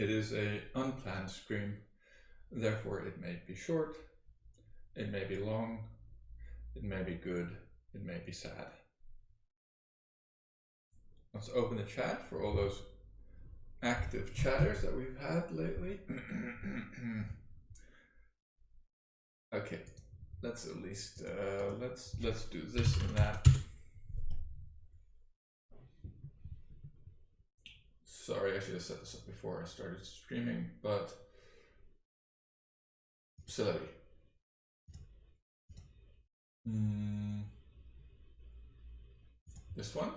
It is a unplanned stream, therefore it may be short, it may be long, it may be good, it may be sad. Let's open the chat for all those active chatters that we've had lately. Okay, let's at least let's do this and that. Sorry, I should have set this up before I started streaming, but silly. This one?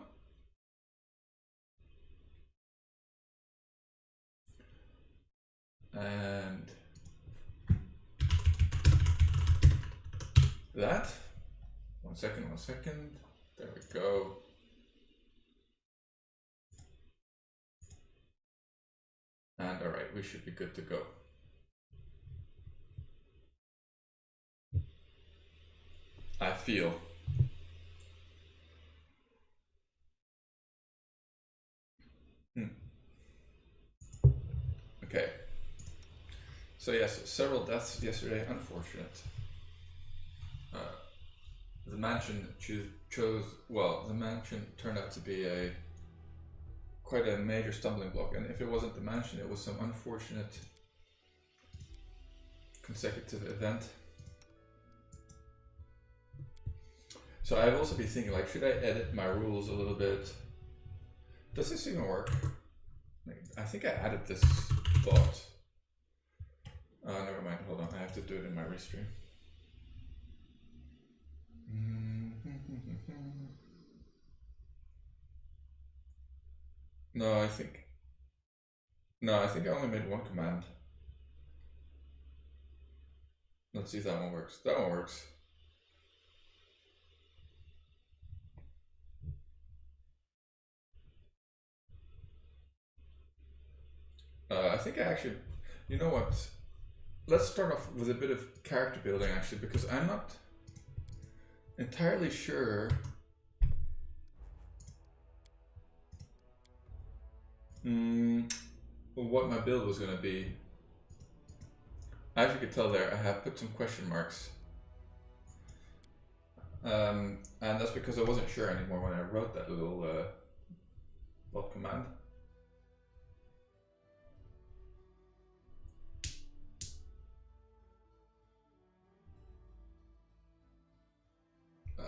And that. 1 second, 1 second. There we go. And all right, we should be good to go. I feel. Okay. So yes, several deaths yesterday, unfortunate. The mansion the mansion turned out to be quite a major stumbling block, and if it wasn't the mansion, it was some unfortunate consecutive event. So I've also been thinking, like, should I edit my rules a little bit? Does this even work? I think I added this bot. Never mind, hold on, I have to do it in my restream. No, I think I only made one command. Let's see if that one works. That one works. I think I actually, you know what? Let's start off with a bit of character building actually, because I'm not entirely sure what my build was going to be. As you can tell there, I have put some question marks. And that's because I wasn't sure anymore when I wrote that little bot command.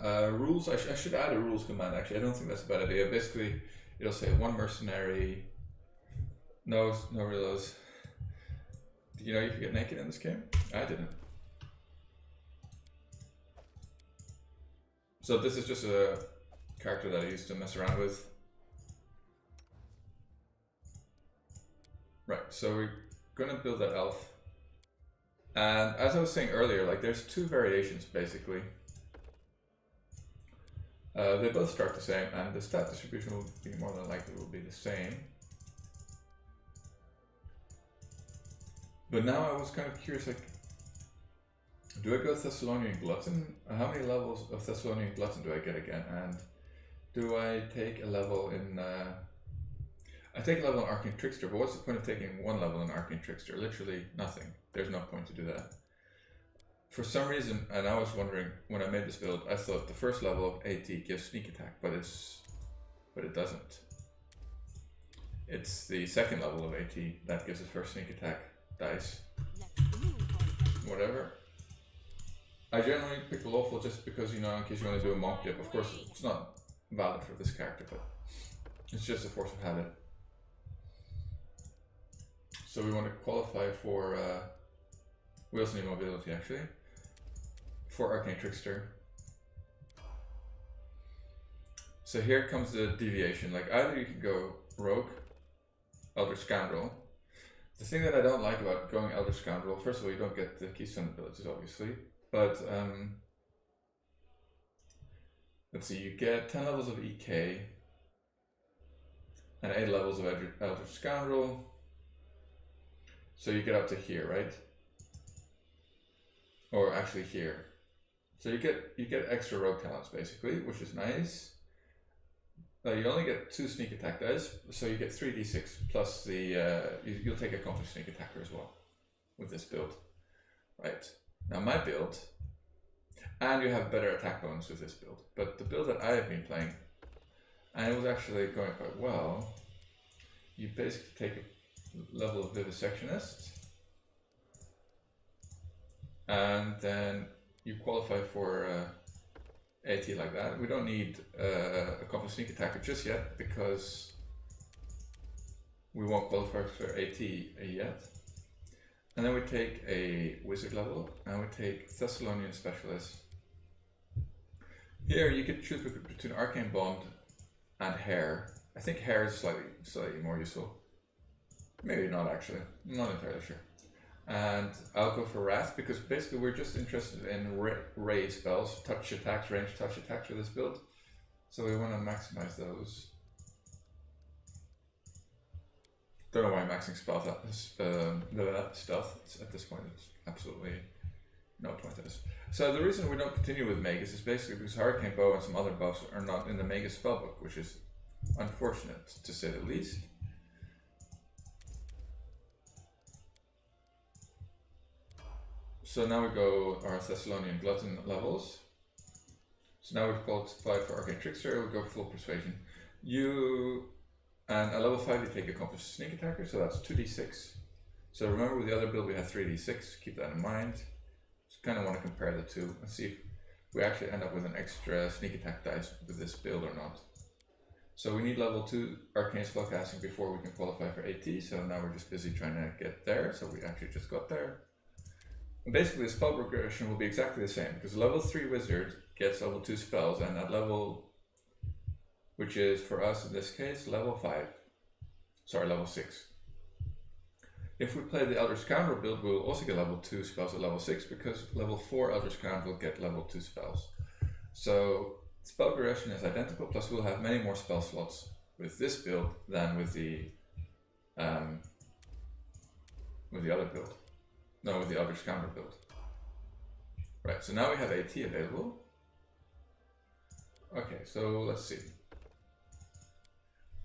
Rules, I should add a rules command actually. I don't think that's a bad idea. Basically, it'll say one mercenary, no reloads. Did you know you could get naked in this game? I didn't. So this is just a character that I used to mess around with. Right, so we're gonna build that elf. And as I was saying earlier, like there's two variations basically. They both start the same, and the stat distribution will be more than likely will be the same. But now I was kind of curious, like, do I go Thessalonian Glutton? How many levels of Thessalonian Glutton do I get again? And do I take a level in... I take a level in Arcane Trickster, but what's the point of taking one level in Arcane Trickster? Literally nothing. There's no point to do that. For some reason, and I was wondering, when I made this build, I thought the first level of AT gives sneak attack, but it doesn't. It's the second level of AT that gives the first sneak attack dice. Whatever. I generally pick the lawful just because, you know, in case you want to do a monk dip. Of course, it's not valid for this character, but it's just a force of habit. So we want to qualify for, we also need mobility actually, for Arcane Trickster. So here comes the deviation, like either you can go Rogue, Elder Scoundrel. The thing that I don't like about going Elder Scoundrel, first of all, you don't get the keystone abilities obviously, but let's see, you get 10 levels of EK and 8 levels of Elder Scoundrel. So you get up to here, right? Or actually here. So you get extra rogue talents basically, which is nice. you only get 2 sneak attack dice, so you get 3d6 plus the you'll take accomplished sneak attacker as well with this build. Right, now my build, and you have better attack bonus with this build, but the build that I have been playing, and it was actually going quite well, you basically take a level of Vivisectionist, and then you qualify for AT like that. We don't need accomplished sneak attacker just yet, because we won't qualify for AT yet. And then we take a wizard level, and we take Thessalonian Specialist. Here you could choose between Arcane Bond and Hair. I think Hair is slightly more useful. Maybe not actually, I'm not entirely sure. And I'll go for Wrath, because basically we're just interested in ray spells, touch attacks, range touch attacks for this build. So we want to maximize those. Don't know why I'm maxing stealth at this point. It's absolutely no point to this. So the reason we don't continue with Magus is basically because Hurricane Bow and some other buffs are not in the Magus spellbook, which is unfortunate to say the least. So now we go our Thessalonian Glutton levels. So now we've qualified for Arcane Trickster, we'll go full Persuasion. And at level 5 you take Accomplished Sneak Attacker, so that's 2d6. So remember with the other build we had 3d6, keep that in mind. Just kind of want to compare the two and see if we actually end up with an extra sneak attack dice with this build or not. So we need level 2 Arcane Spellcasting before we can qualify for AT, so now we're just busy trying to get there, so we actually just got there. And basically the spell progression will be exactly the same, because level 3 Wizard gets level 2 spells, and at level, which is for us in this case, level 6. If we play the Elder Scoundrel build, we'll also get level 2 spells at level 6, because level 4 Elder Scoundrel will get level 2 spells. So spell progression is identical, plus we'll have many more spell slots with this build than with the other build. No, with the Elder Scoundrel build. Right, so now we have AT available. Okay, so let's see.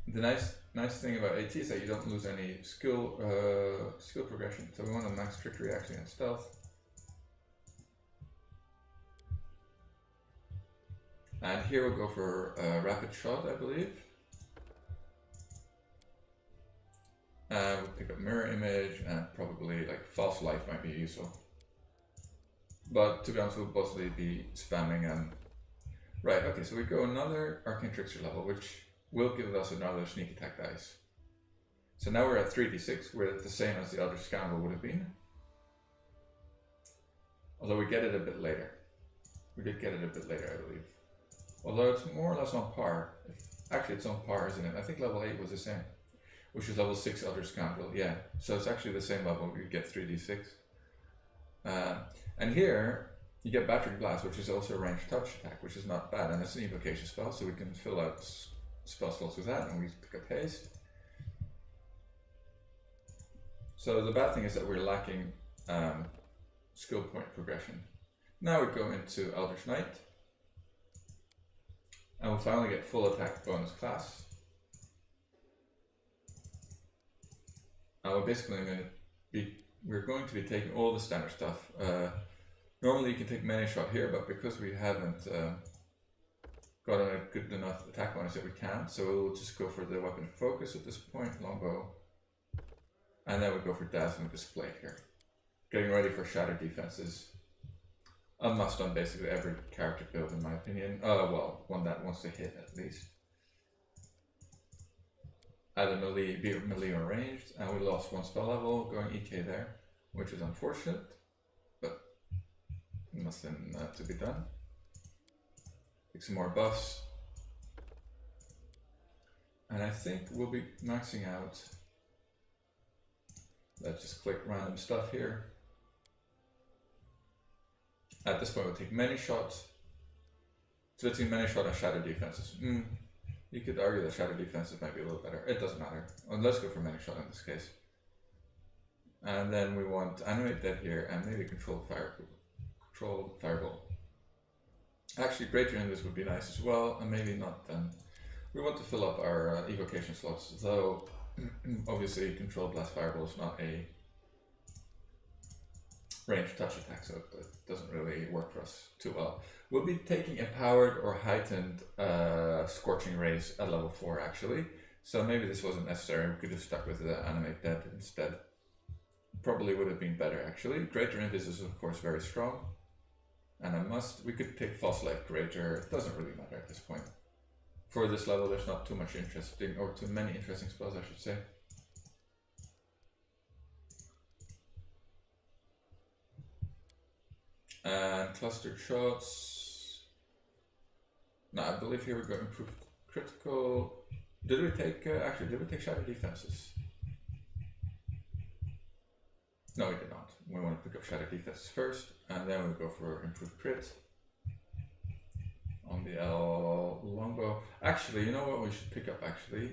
The nice thing about AT is that you don't lose any skill progression. So we want to max Trickery actually and Stealth. And here we'll go for Rapid Shot, I believe. We'll pick up Mirror Image, and probably like False Life might be useful. But to be honest, we'll mostly be spamming and... Right, okay, so we go another Arcane Trickster level, which will give us another sneak attack dice. So now we're at 3d6, we're at the same as the Elder Scoundrel would have been. Although we get it a bit later. We did get it a bit later, I believe. Although it's more or less on par. Actually, it's on par, isn't it? I think level 8 was the same. Which is level 6 Elder Scoundrel, yeah. So it's actually the same level, you get 3d6. And here, you get Battering Blast, which is also a ranged touch attack, which is not bad. And it's an evocation spell, so we can fill out spell slots with that, and we pick up Haste. So the bad thing is that we're lacking skill point progression. Now we go into Eldritch Knight, and we'll finally get full attack bonus class. And we're going to be taking all the standard stuff. Normally you can take Many Shot here, but because we haven't gotten a good enough attack bonus that we can't, so we'll just go for the Weapon of Focus at this point, Longbow. And then we go for Dazzling Display here. Getting ready for Shatter Defense is a must on basically every character build in my opinion. Well, one that wants to hit at least. Either melee, be melee or ranged, and we lost 1 spell level going EK there, which is unfortunate, but nothing to be done. Pick some more buffs, and I think we'll be maxing out. Let's just click random stuff here. At this point we'll take Many Shots. So between Many Shot and Shatter Defenses. You could argue that Shatter Defenses might be a little better. It doesn't matter. Well, let's go for Many Shot in this case. And then we want Animate Dead here, and maybe Controlled Fireball. Actually, Greater Invis would be nice as well, and maybe not then. We want to fill up our evocation slots, though obviously Control Blast Fireball is not a ranged touch attack, so it doesn't really work for us too well. We'll be taking Empowered or Heightened Scorching Rays at level 4 actually, so maybe this wasn't necessary. We could have stuck with the Animate Dead instead. Probably would have been better actually. Greater Invis is of course very strong, and we could take False Light Greater, it doesn't really matter at this point. For this level there's not too much interesting, or too many interesting spells I should say. And Clustered Shots. No, I believe here we go Improved Critical. Did we take, actually did we take Shadow Defenses? No, we did not. We want to pick up Shadow Defenses first, and then we go for Improved Crit. On the L longbow. Actually, you know what we should pick up actually?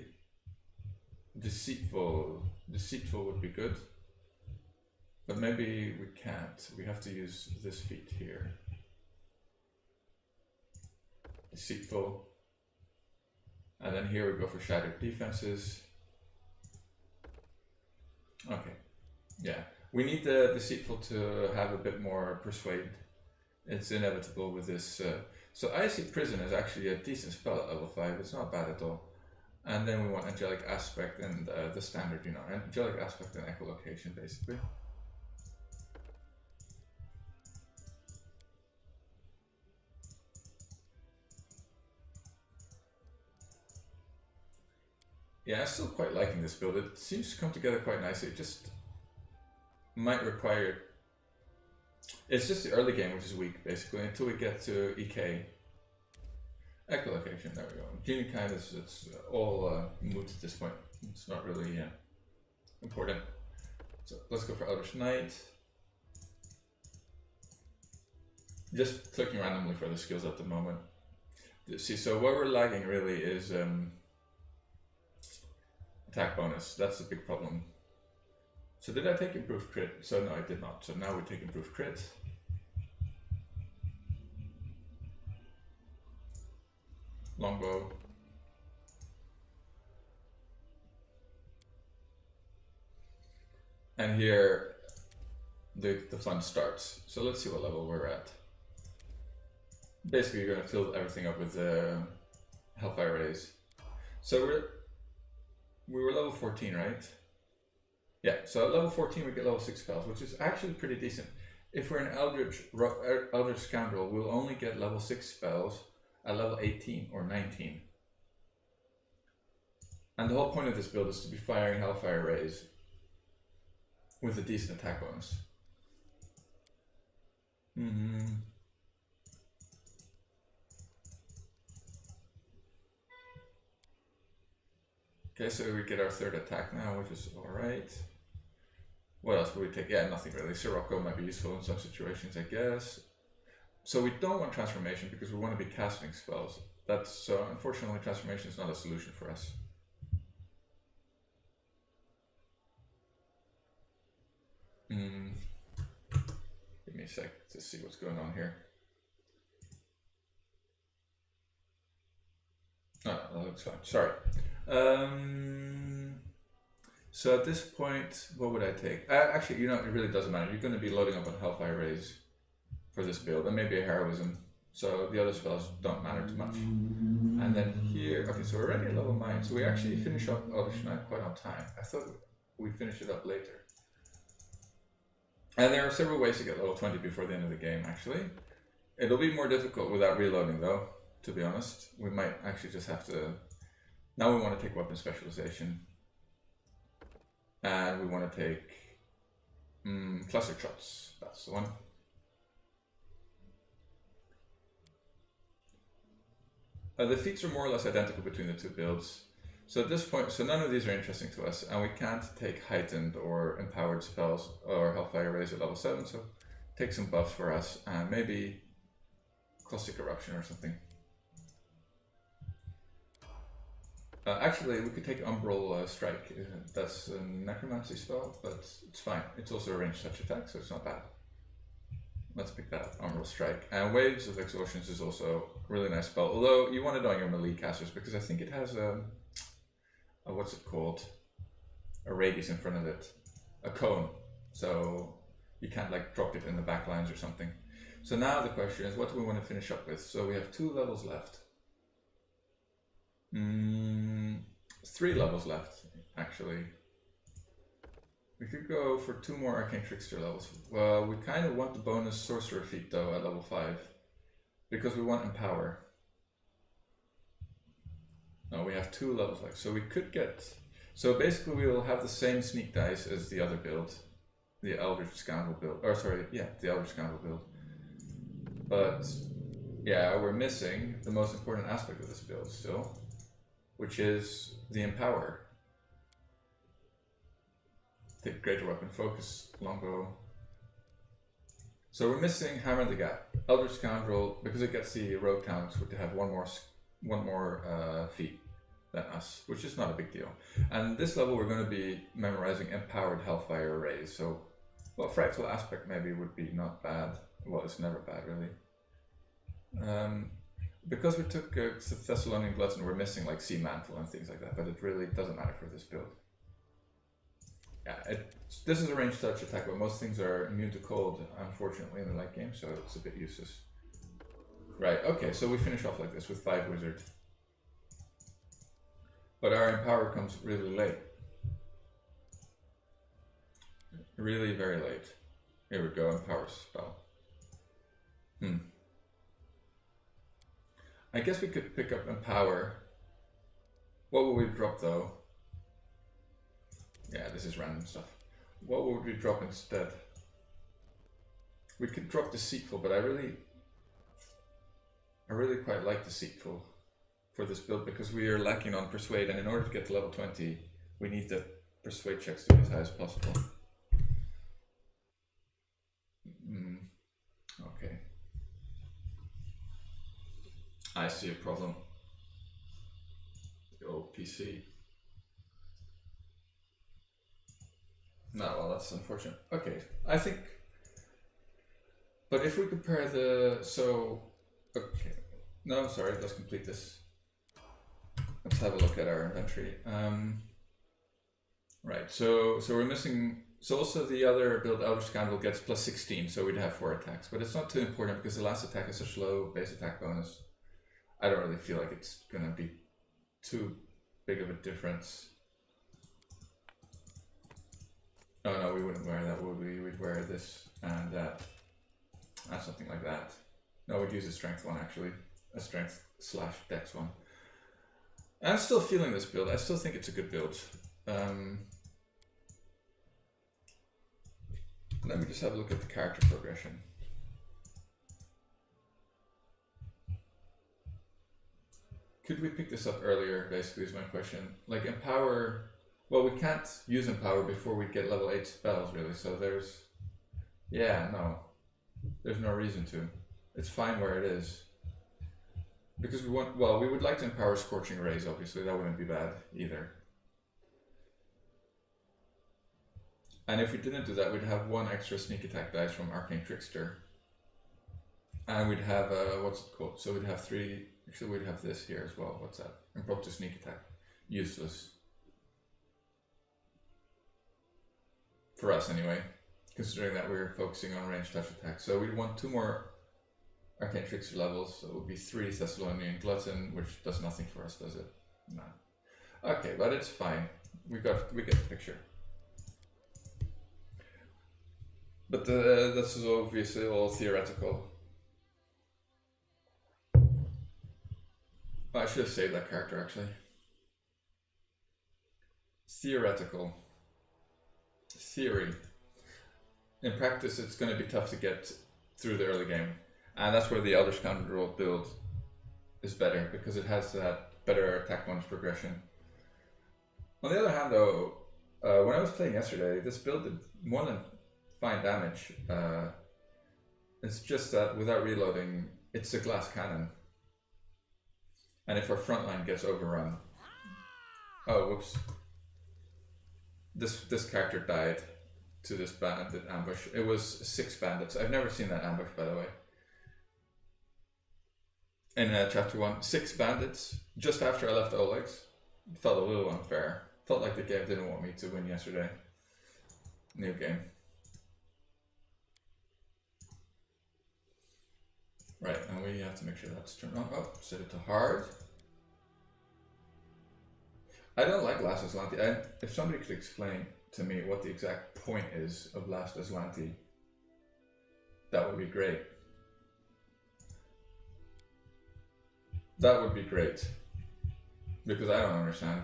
Deceitful. Deceitful would be good. But maybe we can't. We have to use this feat here. Deceitful. And then here we go for Shattered Defenses. Okay. Yeah. We need the Deceitful to have a bit more Persuade. It's inevitable with this. So Icy Prison is actually a decent spell at level 5. It's not bad at all. And then we want Angelic Aspect and the standard, you know, Angelic Aspect and Echolocation basically. Yeah, I'm still quite liking this build. It seems to come together quite nicely. It just might require... It's just the early game which is weak, basically, until we get to EK. Echolocation, there we go. Genie kind of, it's all moot at this point. It's not really important. So let's go for Eldritch Knight. Just clicking randomly for the skills at the moment. See, so what we're lagging really is attack bonus. That's the big problem. So did I take Improved Crit? So no, I did not. So now we take Improved Crit. Longbow. And here the fun starts. So let's see what level we're at. Basically, you're going to fill everything up with Hellfire Rays. So we were level 14, right? Yeah, so at level 14 we get level 6 spells, which is actually pretty decent. If we're an Eldritch Scoundrel, we'll only get level 6 spells at level 18 or 19. And the whole point of this build is to be firing Hellfire Rays with a decent attack bonus. Okay, so we get our third attack now, which is alright. What else would we take? Yeah, nothing really. Sirocco might be useful in some situations, I guess. So we don't want Transformation because we want to be casting spells. So unfortunately, Transformation is not a solution for us. Give me a sec to see what's going on here. Oh, that looks fine. Sorry. So at this point, what would I take? Actually, you know, it really doesn't matter. You're going to be loading up on Hellfire Rays for this build, and maybe a Heroism. So the other spells don't matter too much. And then here, okay, so we're already at level 9. So we actually finish up Eldritch Knight quite on time. I thought we'd finish it up later. And there are several ways to get level 20 before the end of the game, actually. It'll be more difficult without reloading, though, to be honest. We might actually just have to... Now we want to take Weapon Specialization. And we want to take Cluster Shots. That's the one. The feats are more or less identical between the two builds. So at this point, so none of these are interesting to us, and we can't take Heightened or Empowered spells or Hellfire Rays at level 7, so take some buffs for us, and maybe Caustic Eruption or something. Actually, we could take Umbral Strike. That's a Necromancy spell, but it's fine. It's also a ranged touch attack, so it's not bad. Let's pick that up. Armor Strike. And Waves of Exhaustions is also a really nice spell. Although you want it on your melee casters because I think it has a what's it called? A radius in front of it. A cone. So you can't like drop it in the back lines or something. So now the question is, what do we want to finish up with? So we have 2 levels left. 3 levels left, actually. We could go for 2 more Arcane Trickster levels. Well, we kind of want the bonus Sorcerer feat though at level 5. Because we want Empower. No, we have 2 levels left. So we could get... So basically we will have the same sneak dice as the other build. The Eldritch Scoundrel build. Or sorry, yeah, the Eldritch Scoundrel build. But yeah, we're missing the most important aspect of this build still. Which is the Empower. Take greater weapon, focus, longbow. So we're missing Hammer the Gap. Eldritch Scoundrel, because it gets the rogue talents, would have one more feat than us, which is not a big deal. And this level we're going to be memorizing Empowered Hellfire Arrays. So, well, Frightful Aspect maybe would be not bad. Well, it's never bad really. Because we took Thessalonian Glutton, we're missing like Sea Mantle and things like that, but it really doesn't matter for this build. Yeah, this is a ranged touch attack, but most things are immune to cold, unfortunately, in the late game, so it's a bit useless. Right, okay, so we finish off like this with 5 Wizard. But our Empower comes really late. Really very late. Here we go, Empower spell. I guess we could pick up Empower. What will we drop though? Yeah, this is random stuff. What would we drop instead? We could drop Deceitful, but I really quite like Deceitful for this build because we are lacking on Persuade, and in order to get to level 20, we need the Persuade checks to be as high as possible. Okay. I see a problem. The old PC. No, well, that's unfortunate. Okay, I think... But if we compare the... So... Okay. No, sorry, let's complete this. Let's have a look at our inventory. Right, so we're missing... So also the other build, Eldritch Scoundrel, gets plus 16, so we'd have 4 attacks. But it's not too important because the last attack is a slow base attack bonus. I don't really feel like it's gonna be too big of a difference. Oh no, we wouldn't wear that, would we? We'd wear this and that. Something like that. No, we'd use a strength one actually. A strength / dex one. I'm still feeling this build. I still think it's a good build. Let me just have a look at the character progression. Could we pick this up earlier, basically, is my question. Like Empower, well, we can't use Empower before we get level 8 spells, really, so there's, yeah, no. There's no reason to. It's fine where it is. Because we want, well, we would like to empower Scorching Rays, obviously, that wouldn't be bad either. And if we didn't do that, we'd have 1 extra sneak attack dice from Arcane Trickster. And we'd have, what's it called? So we'd have 3, actually we'd have this here as well, what's that? Impromptu sneak attack. Useless. For us anyway, considering that we're focusing on ranged touch attacks. So we'd want 2 more Arcane Trickster levels, so it would be 3 Thessalonian Glutton, which does nothing for us, does it? No. Okay, but it's fine. We get the picture. But this is obviously all theoretical. I should have saved that character actually. Theoretical. Theory. In practice, it's going to be tough to get through the early game. And that's where the Elder Scoundrel build is better, because it has that better attack bonus progression. On the other hand though, when I was playing yesterday, this build did more than fine damage. It's just that without reloading, it's a glass cannon. And if our front line gets overrun... Oh, whoops. This character died. to this bandit ambush. It was 6 bandits. I've never seen that ambush, by the way. In chapter 1, 6 bandits just after I left Oleg's. Felt a little unfair. Felt like the game didn't want me to win yesterday. New game. Right, and we have to make sure that's turned on. Oh, set it to hard. I don't like Last Aslanti. If somebody could explain to me what the exact point is of Last Aslanti, that would be great. That would be great. Because I don't understand.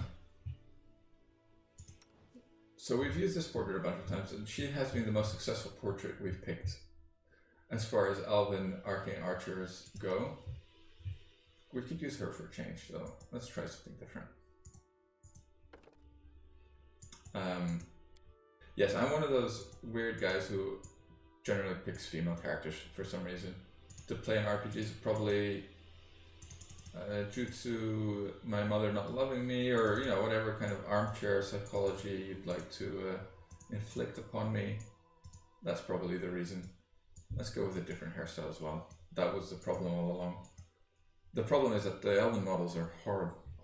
So we've used this portrait a bunch of times, and she has been the most successful portrait we've picked as far as Elven Arcane Archers go. We could use her for a change, though. Let's try something different. Yes, I'm one of those weird guys who generally picks female characters for some reason. To play in RPGs, probably due to my mother not loving me, or you know, whatever kind of armchair psychology you'd like to inflict upon me. That's probably the reason. Let's go with a different hairstyle as well. That was the problem all along. The problem is that the Elven models are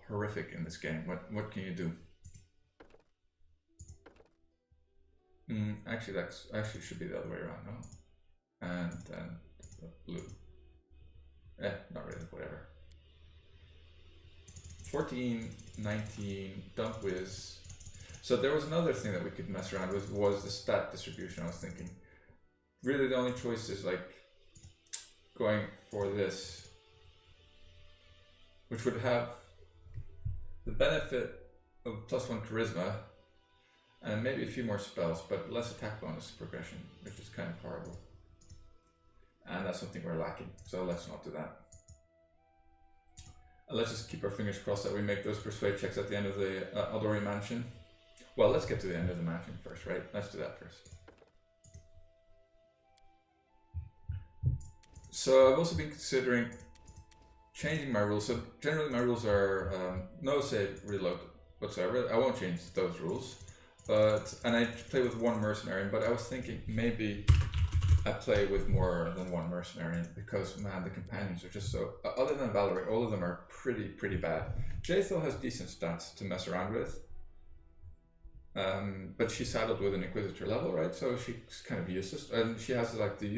horrific in this game. What can you do? Actually, that should be the other way around, no? And then blue. Not really, whatever. 14, 19, dump whiz. So there was another thing that we could mess around with, was the stat distribution. I was thinking, really the only choice is like going for this, which would have the benefit of +1 charisma and maybe a few more spells, but less attack bonus progression, which is kind of horrible. And that's something we're lacking, so let's not do that. And let's just keep our fingers crossed that we make those persuade checks at the end of the Aldori mansion. Well, let's get to the end of the mansion first, right? Let's do that first. So I've also been considering changing my rules. So generally my rules are no save, reload whatsoever. I won't change those rules. And I play with 1 mercenary, but I was thinking maybe I play with more than 1 mercenary, because man, the companions are just so, other than Valerie, all of them are pretty bad. Jaethil has decent stats to mess around with, but she's saddled with an Inquisitor level, right? So she's kind of useless, and she has like the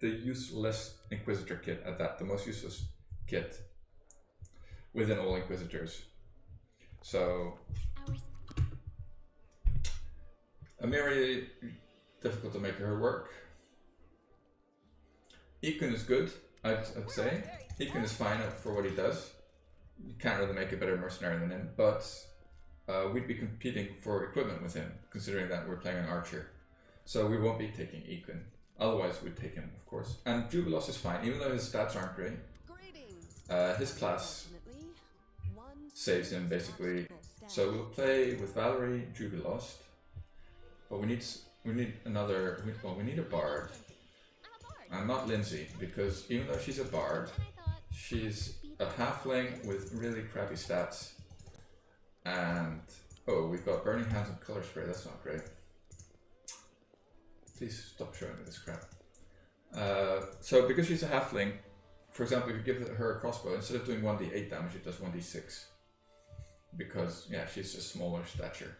useless Inquisitor kit at that, the most useless kit within all Inquisitors. So Amiri, difficult to make her work. Ikun is good, I'd say. Ikun is fine for what he does. You can't really make a better mercenary than him, but we'd be competing for equipment with him, considering that we're playing an archer. So we won't be taking Ikun. Otherwise we'd take him, of course. And Jubilos is fine, even though his stats aren't great. His class saves him, basically. So we'll play with Valerie, Jubilost. But we need another, well, we need a bard. And not Lindsay, because even though she's a bard, she's a halfling with really crappy stats. And, oh, we've got Burning Hands and Color Spray, that's not great. Please stop showing me this crap. So because she's a halfling, for example, if you give her a crossbow, instead of doing 1d8 damage, it does 1d6. Because, yeah, she's a smaller stature.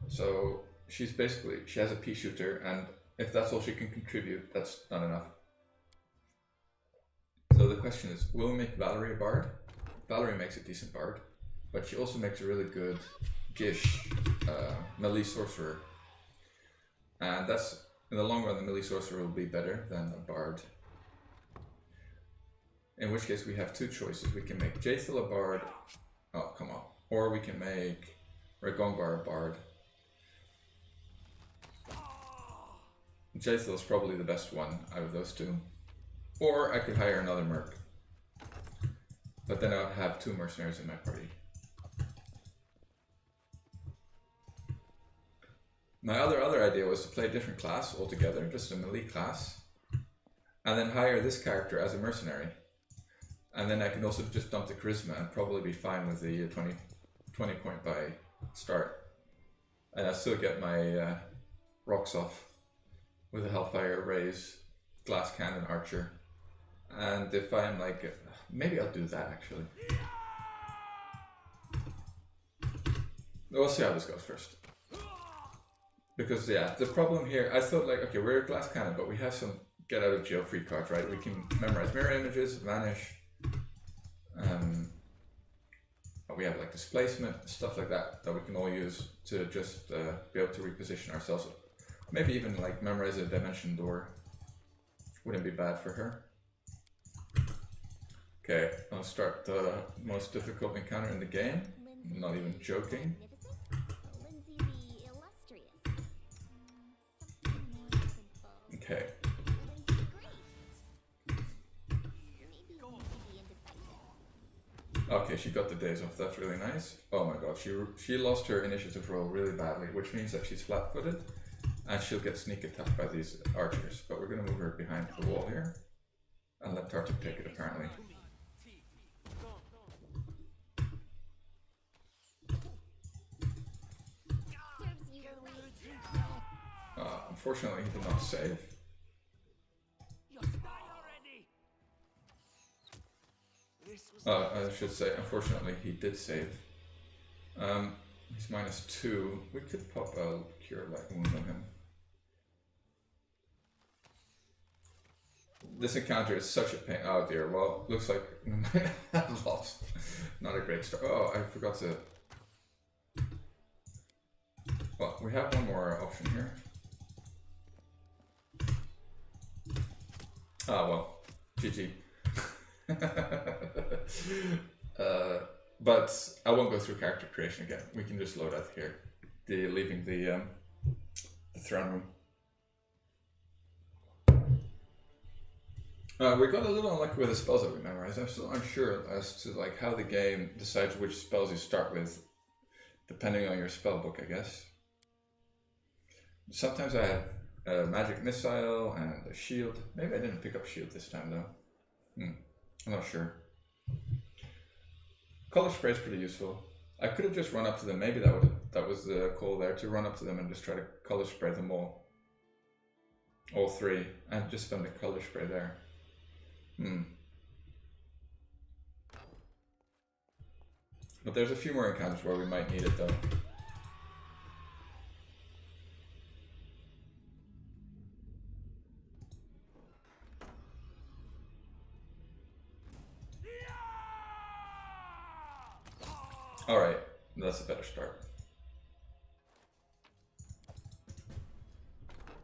So she's basically, she has a pea shooter, and if that's all she can contribute, that's not enough. So the question is, will we make Valerie a bard? Valerie makes a decent bard, but she also makes a really good Gish melee sorcerer. And that's, in the long run, the melee sorcerer will be better than a bard. In which case we have 2 choices. We can make Jaethil a bard, oh come on, or we can make Ragongbar a bard. Jaethil is probably the best one out of those 2. Or I could hire another merc. But then I would have 2 mercenaries in my party. My other idea was to play a different class altogether, just a melee class. And then hire this character as a mercenary. And then I can also just dump the charisma and probably be fine with the 20 point by start. And I still get my rocks off with a Hellfire Raise, Glass Cannon Archer. And if I'm like, maybe I'll do that actually. We'll see how this goes first. Because yeah, the problem here, I thought like, okay, we're a Glass Cannon, but we have some get out of jail free cards, right? We can memorize mirror images, vanish. We have like displacement, stuff like that we can all use to just be able to reposition ourselves. Maybe even like memorize a dimension door. Wouldn't be bad for her. Okay, I'll start the most difficult encounter in the game. I'm not even joking. Okay. Okay, she got the days off. That's really nice. Oh my god, she lost her initiative roll really badly, which means that she's flat-footed, and she'll get sneak attacked by these archers. But we're gonna move her behind the wall here, and let Tartik take it. Apparently. Unfortunately, he did not save. I should say, unfortunately, he did save. He's -2. We could pop a Cure Light Wound on him. This encounter is such a pain. Oh dear, well, looks like we might have lost. Not a great start. Oh, I forgot to... Well, we have one more option here. Ah, well, GG. But I won't go through character creation again. We can just load out here, leaving the throne room. We got a little unlucky with the spells that we memorized. I'm still unsure as to like how the game decides which spells you start with, depending on your spell book, I guess. Sometimes I have a magic missile and a shield. Maybe I didn't pick up shield this time though. I'm not sure. Color spray is pretty useful. I could have just run up to them. Maybe that was the call there, to run up to them and just try to color spray them all three, and just spend the color spray there. But there's a few more encounters where we might need it though. Alright, that's a better start.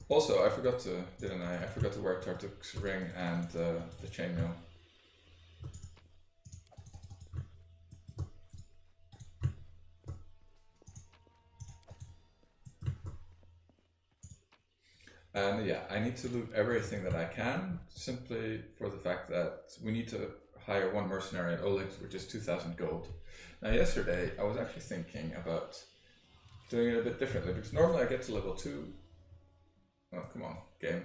Also, I forgot to, didn't I? I forgot to wear Tartuk's ring and the chainmail. And yeah, I need to loot everything that I can, simply for the fact that we need to hire one mercenary at Oleg's, which is 2,000 gold. Now yesterday, I was actually thinking about doing it a bit differently, because normally I get to level 2. Oh, come on, game.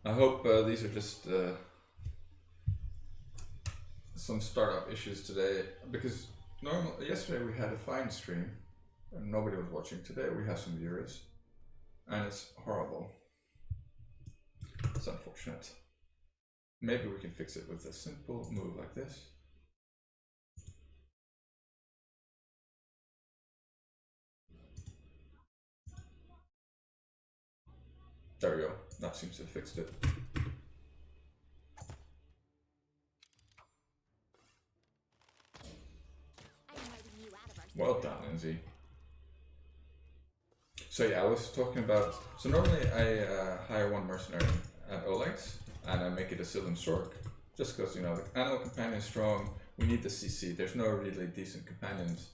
I hope these are just some startup issues today, because yesterday we had a fine stream and nobody was watching. Today we have some viewers and it's horrible. It's unfortunate. Maybe we can fix it with a simple move like this. There we go. That seems to have fixed it. Well done, Lindsay. So yeah, I was talking about, so normally I hire one mercenary at Oleg's and I make it a Sylvan Sork, just because, you know, the animal companion is strong, we need the CC. There's no really decent companions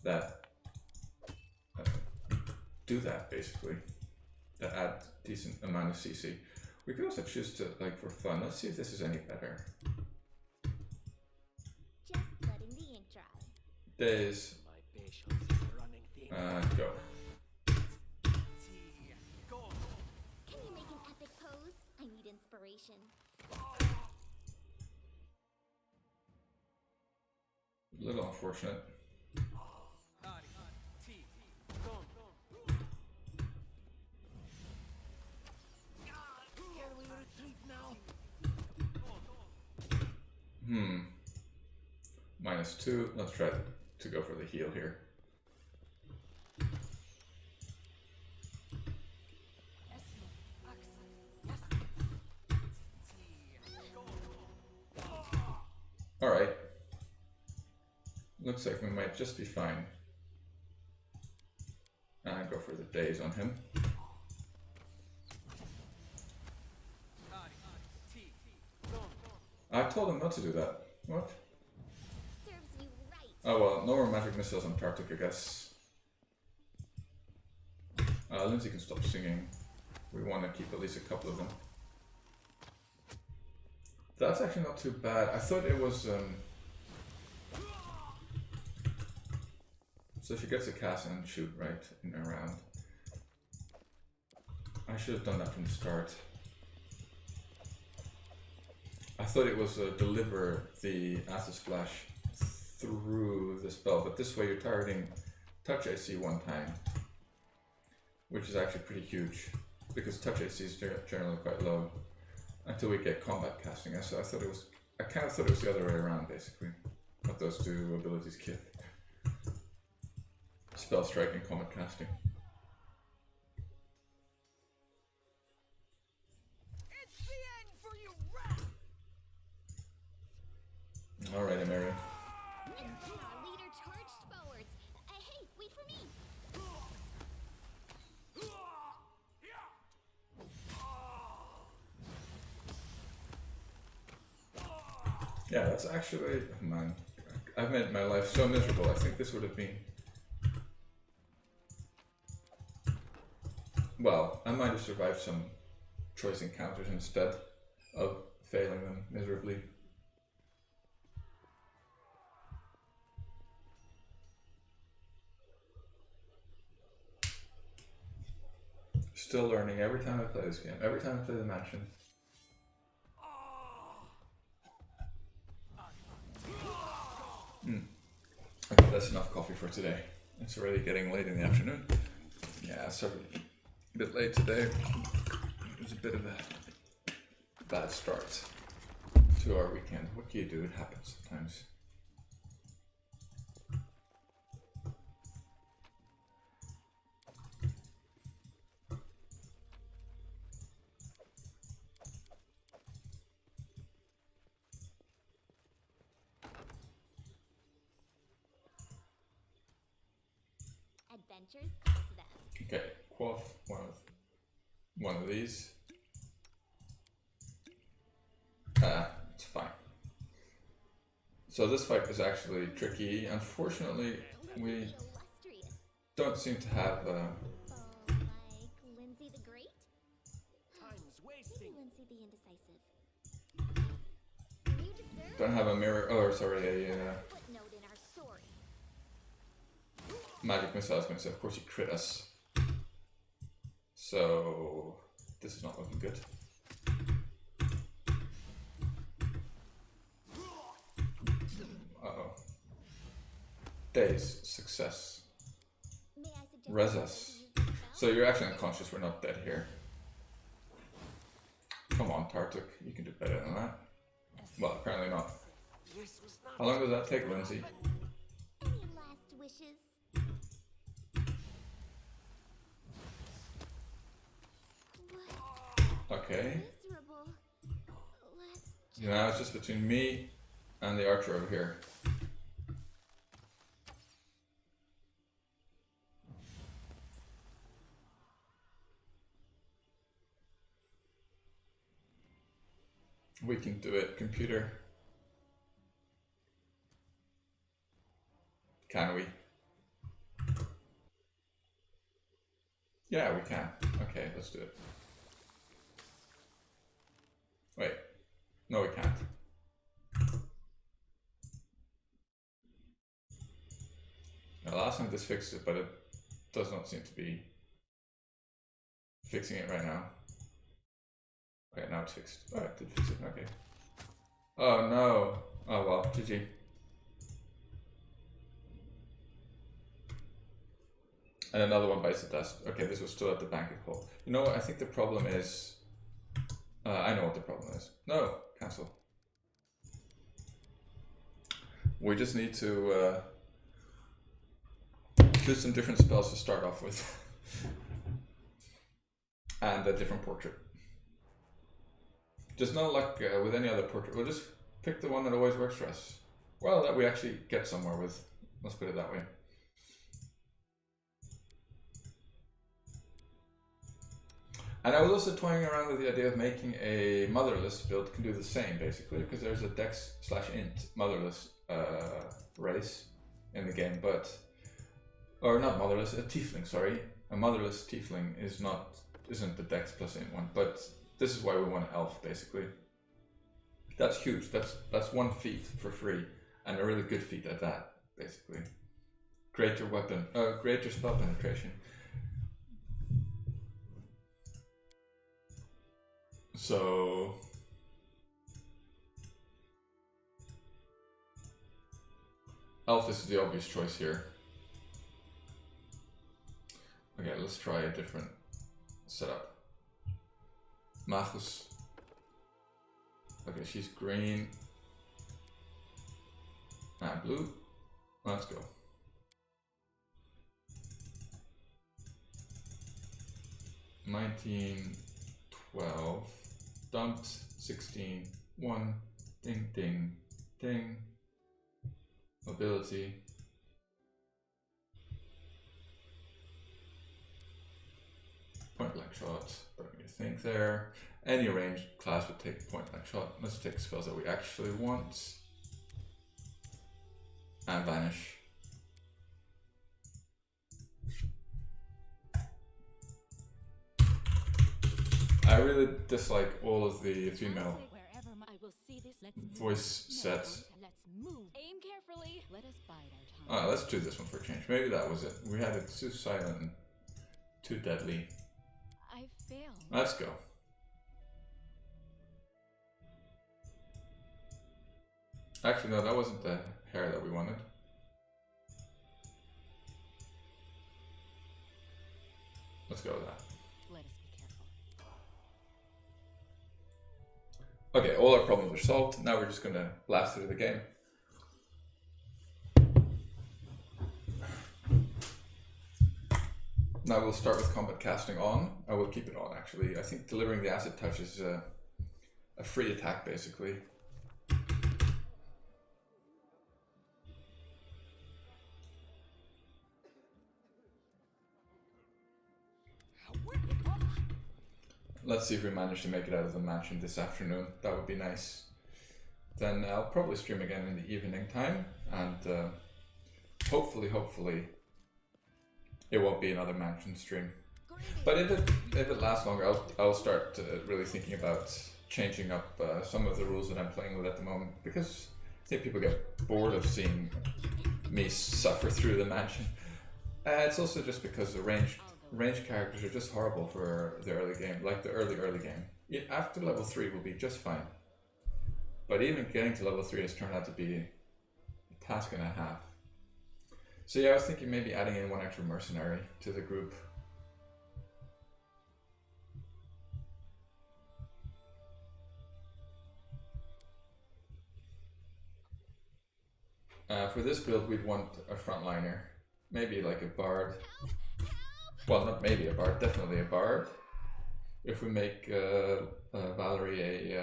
that do that, basically, that add decent amount of CC. We could also choose to, like, for fun, let's see if this is any better. Just letting the ink dry. Days. Go. Can you make an epic pose? I need inspiration. A little unfortunate. -2. Let's try to go for the heal here. Alright. Looks like we might just be fine. And go for the daze on him. I told him not to do that. What? Serves you right. Oh well, no more magic missiles on Tartuk, I guess. Lindsay can stop singing. We want to keep at least a couple of them. That's actually not too bad. I thought it was... So she gets a cast and shoot right in a round. I should have done that from the start. I thought it was deliver the acid splash through the spell, but this way you're targeting touch AC one time, which is actually pretty huge because touch AC is generally quite low until we get combat casting. So I thought it was, I kind of thought it was the other way around basically, what those two abilities give. Spell strike and combat casting. Alright, Mary. And then our leader charged forwards. Hey, wait for me. Yeah, that's actually, man, I've made my life so miserable. I think this would have been, well, I might have survived some choice encounters instead of failing them miserably. Still learning every time I play this game, every time I play the mansion. Okay, that's enough coffee for today. It's already getting late in the afternoon. Yeah, sorry, a bit late today. It was a bit of a bad start to our weekend. What can you do? It happens sometimes. Adventures call to them. Okay, quaff one of these. It's fine. So this fight is actually tricky. Unfortunately, we don't seem to have like Lindsay the Great? Time's wasting. Maybe Lindsay the Indecisive. You deserve don't have a mirror. Oh, sorry, a footnote in our story. magic missile. I was going to say, of course, you crit us. So this is not looking good. Uh-oh. Days, success. May I suggest Res you us. use the spell? So you're actually unconscious, we're not dead here. Come on, Tartuk, you can do better than that. Well, apparently not. This was not How long does that take, Lindsay? Any last wishes? What? Okay. Miserable. Last Now it's just between me and the archer over here. We can do it, computer. Can we? Yeah, we can. Okay, let's do it. Wait. No, we can't. Now, last time this fixed it, but it does not seem to be fixing it right now. Okay, now it's fixed. Oh, it did fix it, okay. Oh no. Oh well, GG. And another one bites the dust. Okay, this was still at the banquet hall. You know what? I think the problem is... I know what the problem is. No, cancel. We just need to choose some different spells to start off with. And a different portrait. Just no luck with any other portrait. We'll just pick the one that always works for us. Well, that we actually get somewhere with. Let's put it that way. And I was also toying around with the idea of making a motherless build can do the same, basically, because there's a dex/int motherless race in the game, but... Or not motherless, a tiefling, sorry. A motherless tiefling isn't the dex plus int one, but this is why we want elf, basically. That's huge, that's one feat for free, and a really good feat at that, basically. Greater weapon, greater spell penetration. So... Elf is the obvious choice here. Okay, let's try a different setup. Magus. Okay, she's green and blue. Let's go. 19, 12, dumped, 16, 1, ding, ding, ding. Mobility. Point blank shot, don't need to think there. Any ranged class would take point blank shot. Let's take spells that we actually want. And vanish. I really dislike all of the female voice sets. Let's move. Aim carefully. Let us bide our time. Let's do this one for a change. Maybe that was it. We had it too silent and too deadly. I failed. Let's go. Actually, no, that wasn't the hair that we wanted. Let's go with that. Let us be careful. Okay, all our problems are solved. Now we're just gonna blast through the game. Now we'll start with combat casting on. I will keep it on actually. I think delivering the acid touch is a free attack basically. Let's see if we manage to make it out of the mansion this afternoon. That would be nice. Then I'll probably stream again in the evening time, and hopefully it won't be another mansion stream. But if it lasts longer, I'll start really thinking about changing up some of the rules that I'm playing with at the moment, because I think people get bored of seeing me suffer through the mansion. It's also just because the range characters are just horrible for the early game, like the early game. After level 3 will be just fine. But even getting to level 3 has turned out to be a task and a half. So yeah, I was thinking maybe adding in one extra mercenary to the group. For this build we'd want a frontliner, maybe like a bard. Well, not maybe a bard, definitely a bard. If we make Valerie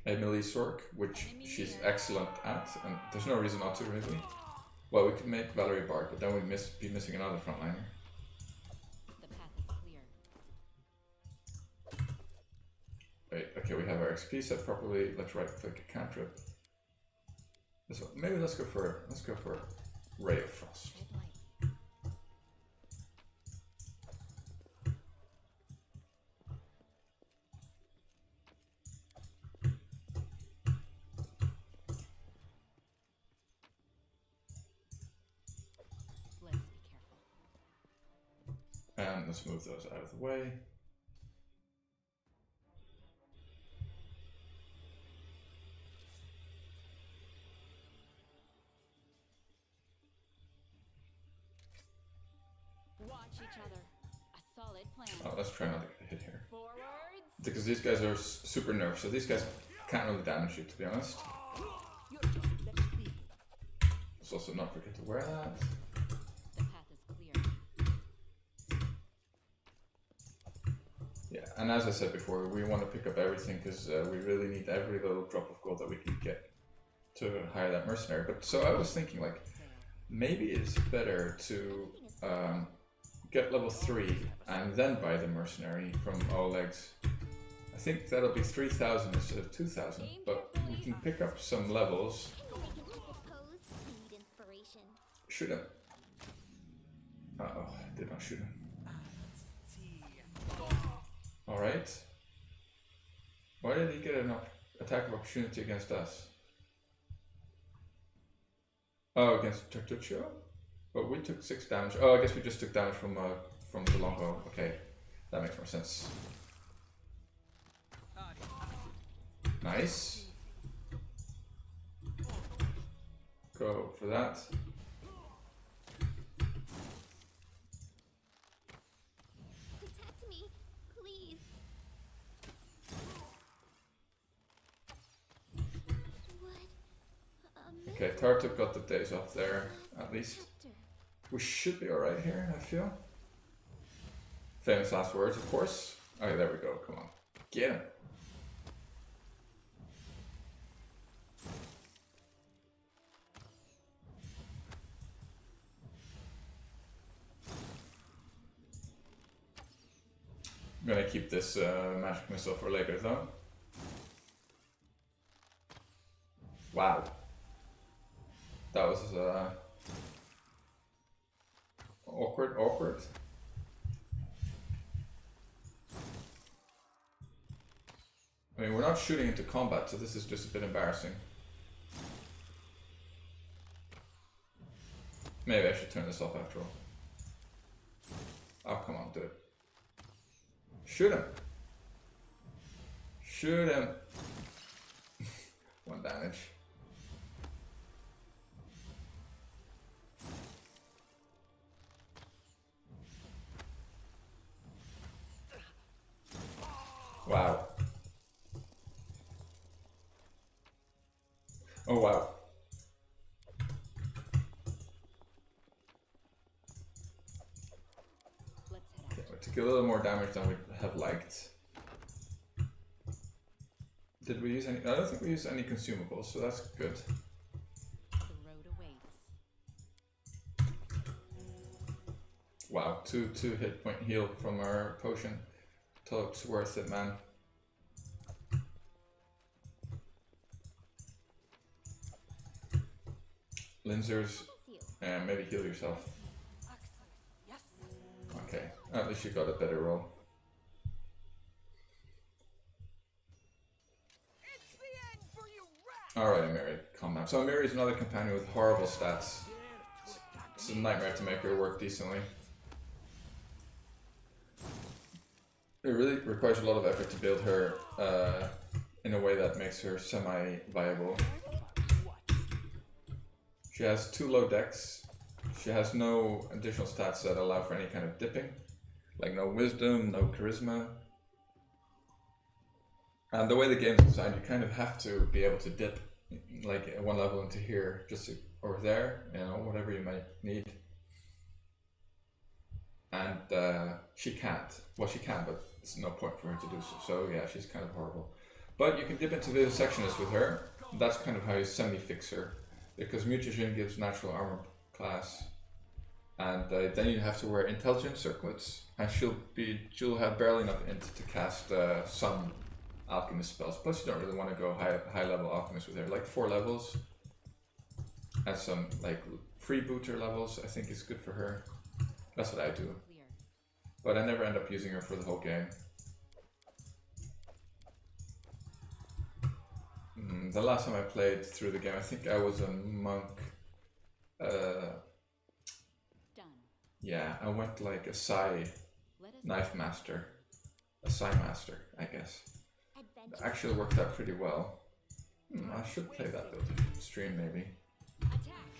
a melee sork, which she's excellent at, and there's no reason not to really. Well, we could make Valerie bard, but then we'd be missing another frontliner. The path is clear. Right, okay, we have our XP set properly. Let's right click a cantrip. This one. Maybe let's go for Ray of Frost. And let's move those out of the way. each other. A solid plan. Oh, let's try not to get hit here. Forwards. Because these guys are super nerfed, so these guys can't really damage you, to be honest. You're just let me. Let's also not forget to wear that. The path is clear. Yeah, and as I said before, we want to pick up everything because we really need every little drop of gold that we can get to hire that mercenary. But so I was thinking, like, maybe it's better to get level 3 and then buy the mercenary from all legs. I think that'll be 3,000 instead of 2,000, but we can pick up some levels. I can make an epic pose. Need inspiration. Shoot him. Uh-oh, I did not shoot him. Alright. Why did he get an attack of opportunity against us? Oh, against Tartuccio? But we took 6 damage. Oh, I guess we just took damage from the longbow. Okay, that makes more sense. Nice. Go for that. Protect me, please. What? Okay, Tartuk got the days off there, at least. We should be alright here, I feel. Famous last words, of course. Okay, there we go, come on. Get him! I'm gonna keep this magic missile for later though. Wow. That was awkward. I mean, we're not shooting into combat, so this is just a bit embarrassing. Maybe I should turn this off after all. Oh, come on, do it. Shoot him! Shoot him! 1 damage. Wow. Oh wow. Let's head out. Okay, we took a little more damage than we have liked. Did we use any? I don't think we used any consumables, so that's good. The road awaits. Wow, two hit point heal from our potion. It's worth it, man. Linzers, and maybe heal yourself. Yes. Okay, at least you got a better roll. It's the end for you, rat. Alright, Amiri, calm down. So Amiri is another companion with horrible stats. It's a nightmare to make her work decently. It really requires a lot of effort to build her in a way that makes her semi-viable. She has 2 low decks. She has no additional stats that allow for any kind of dipping. Like no wisdom, no charisma. And the way the game's designed, you kind of have to be able to dip like 1 level into here, just to, or there, you know, whatever you might need. And she can't. Well, she can, but it's no point for her to do so. So yeah, she's kind of horrible. But you can dip into the sectionist with her. That's kind of how you semi-fix her. Because mutagen gives natural armor class. And then you have to wear intelligence circlets. And she'll have barely enough int to cast some alchemist spells. Plus you don't really want to go high level alchemist with her. Like 4 levels. And some like freebooter levels I think is good for her. That's what I do. Clear. But I never end up using her for the whole game. The last time I played through the game, I think I was a monk. Done. Yeah, I went like a Sai Let us knife master. A Sai master, I guess. It adventure. actually worked out pretty well. I should play that build stream maybe. Attack.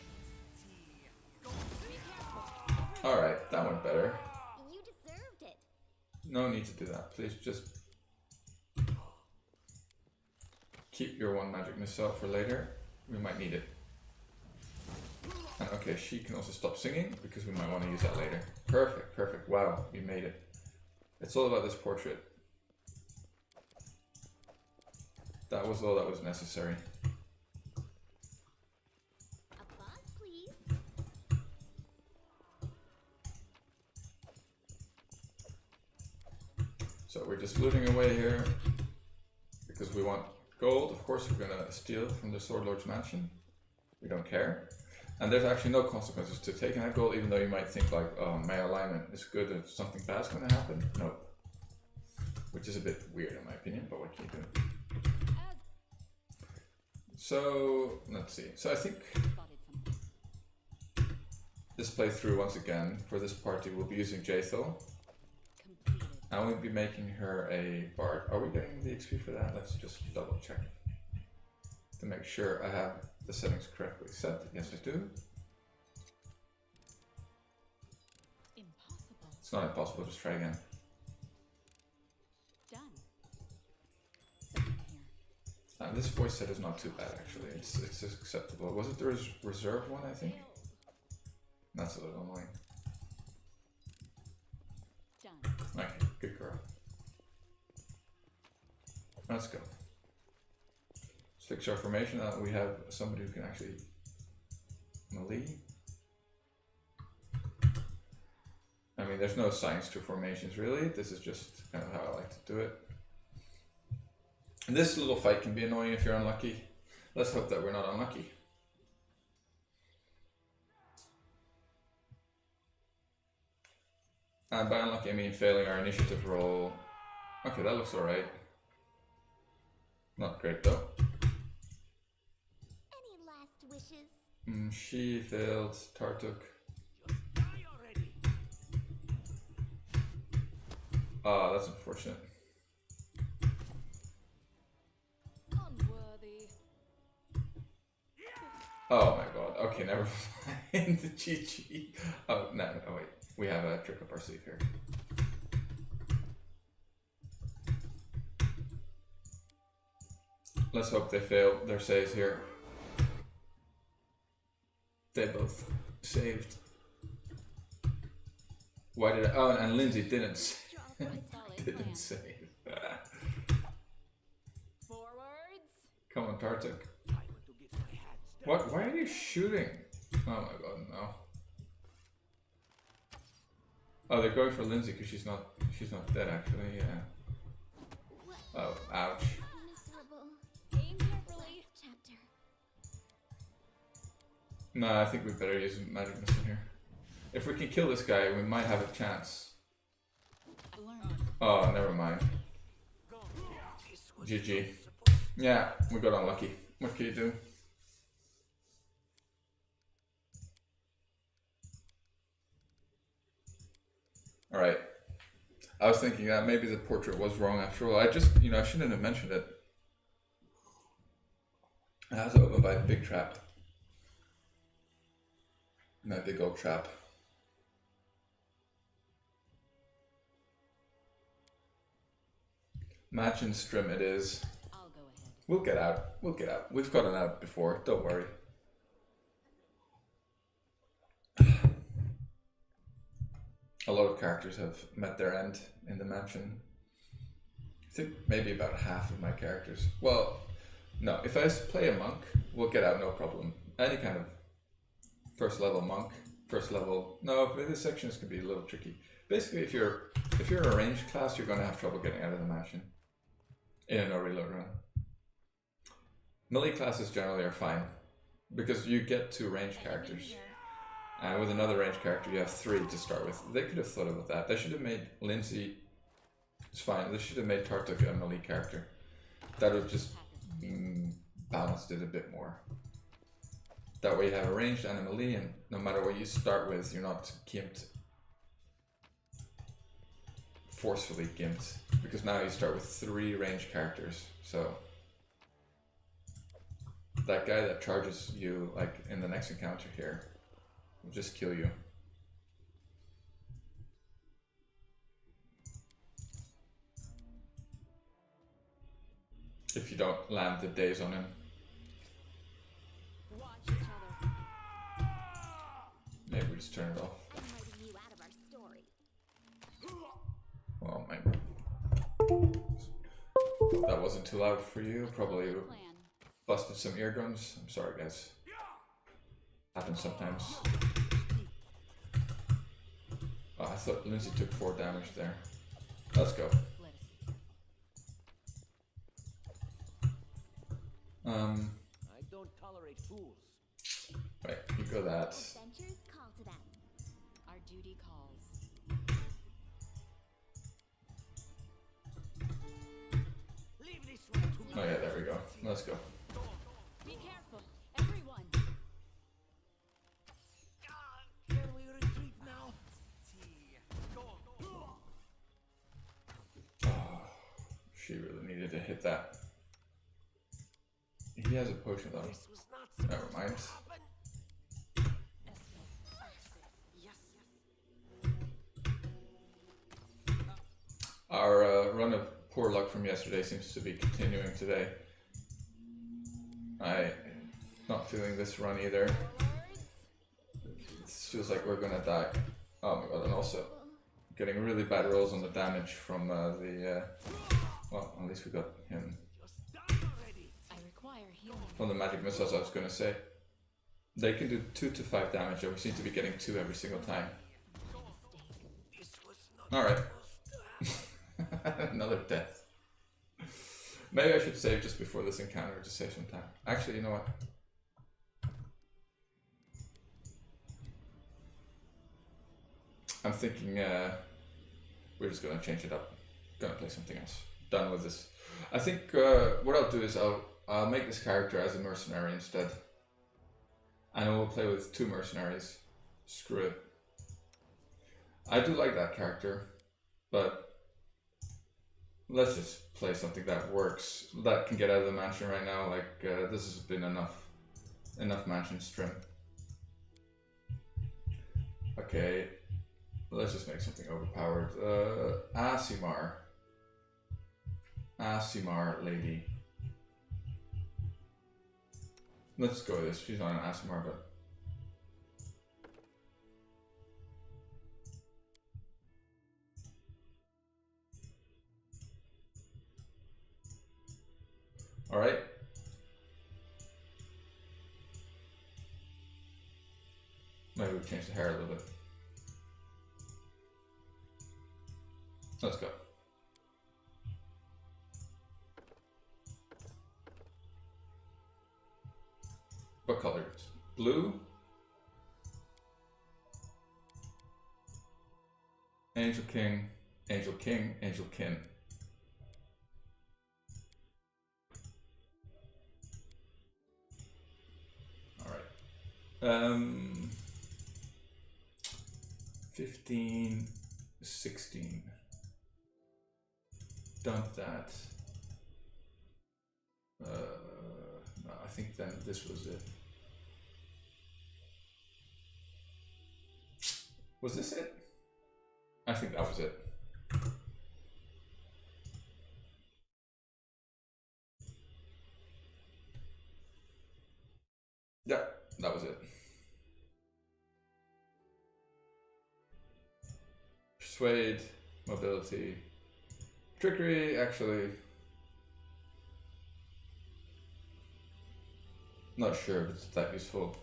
Be careful. Alright, that went better. No need to do that. Please just keep your one magic missile for later. We might need it. And okay, she can also stop singing because we might want to use that later. Perfect, perfect. Wow, we made it. It's all about this portrait. That was all that was necessary. Applause, please. So we're just looting away here because we want gold. Of course, we're gonna steal from the Sword Lord's mansion. We don't care. And there's actually no consequences to taking that gold, even though you might think like, oh, my alignment is good if something bad's gonna happen. Nope. Which is a bit weird in my opinion, but what can you do? So, let's see. So I think this playthrough, once again, for this party, we'll be using Jaethel. And we'll be making her a bard. Are we getting the XP for that? Let's just double check to make sure I have the settings correctly set. Yes, I do. Impossible. It's not impossible, just try again. Done. Second here. This voice set is not too bad actually. It's acceptable. Was it the reserved one, I think? That's a little annoying. Done. Okay, good girl. Let's go. Let's fix our formation. We have somebody who can actually melee. I mean, there's no science to formations really. This is just kind of how I like to do it. And this little fight can be annoying if you're unlucky. Let's hope that we're not unlucky. And by unlucky I mean failing our initiative roll. Okay, that looks alright. Not great though. Any last wishes? She failed. Tartuk. Ah, that's unfortunate. Unworthy. Oh my god. Okay, never mind. The GG. Oh, no. Oh, wait. We have a trick up our sleeve here. Let's hope they fail their saves here. They both saved. Why did I? Oh, and Lindsay didn't didn't save. Forwards. Come on, Tartuk. What? Why are you shooting? Oh my god, no. Oh, they're going for Lindsay because she's not dead actually. Yeah. Oh, ouch. Miserable. Aim carefully. Last chapter. No, I think we better use magic missile here. If we can kill this guy, we might have a chance. Oh, never mind. GG. Yeah, we got unlucky. What can you do? Alright. I was thinking that maybe the portrait was wrong after all. I just, I shouldn't have mentioned it. It has opened by a big trap. That big old trap. Match and strim it is. I'll go ahead. We'll get out. We'll get out. We've gotten out before. Don't worry. A lot of characters have met their end in the mansion. I think maybe about half of my characters. Well, no. If I play a monk, we'll get out no problem. Any kind of first level monk, first level. No, this sections can be a little tricky. Basically, if you're a ranged class, you're going to have trouble getting out of the mansion in a no reload run. Melee classes generally are fine because you get 2 ranged characters. And with another ranged character, you have 3 to start with. They could have thought about that. They should have made Lindsay. It's fine. They should have made Tartuk a melee character. That would just balanced it a bit more. That way you have a ranged and a melee, and no matter what you start with, you're not gimped. Forcefully gimped. Because now you start with 3 ranged characters. So that guy that charges you, like in the next encounter here, will just kill you. if you don't land the days on him. Watch each other. Maybe we just turn it off. I'm writing you out of our story. Oh my. That wasn't too loud for you. Probably Plan. busted some eardrums. I'm sorry, guys. Happens sometimes. Oh, I thought Lindsay took 4 damage there. Let's go. Let us be careful. I don't tolerate fools. Right, you go that. Adventures call to them. Our duty calls. Leave this one to me. Oh yeah, there we go. Let's go. Be careful, everyone. Can we retreat now? Oh, she really needed to hit that. He has a potion though. This was not Never mind. happen. Yes. Our run of poor luck from yesterday seems to be continuing today. I'm not feeling this run either. It feels like we're gonna die. Oh my god, and also getting really bad rolls on the damage from well, at least we got him Just die already. I require healing. from the magic missiles. I was gonna say they can do 2 to 5 damage, and we seem to be getting 2 every single time. Mistake. This was not All right. supposed to happen. Another death. Maybe I should save just before this encounter to save some time. Actually, you know what? I'm thinking we're just gonna change it up. Gonna play something else. Done with this. I think what I'll do is I'll make this character as a mercenary instead, and we'll play with 2 mercenaries. Screw it. I do like that character, but let's just play something that works, that can get out of the mansion right now. Like this has been enough mansion strim. Okay, let's just make something overpowered. Aasimar lady. Let's go with this. She's not an Aasimar, but all right. Maybe we change the hair a little bit. Let's go. What color? Blue? Angel King, Angel King, Angel Kin. Alright. 15, 16. Dump that. No, I think then this was it. Was this it? I think that was it. Yeah, that was it. Persuade, mobility, trickery, actually. Not sure if it's that useful.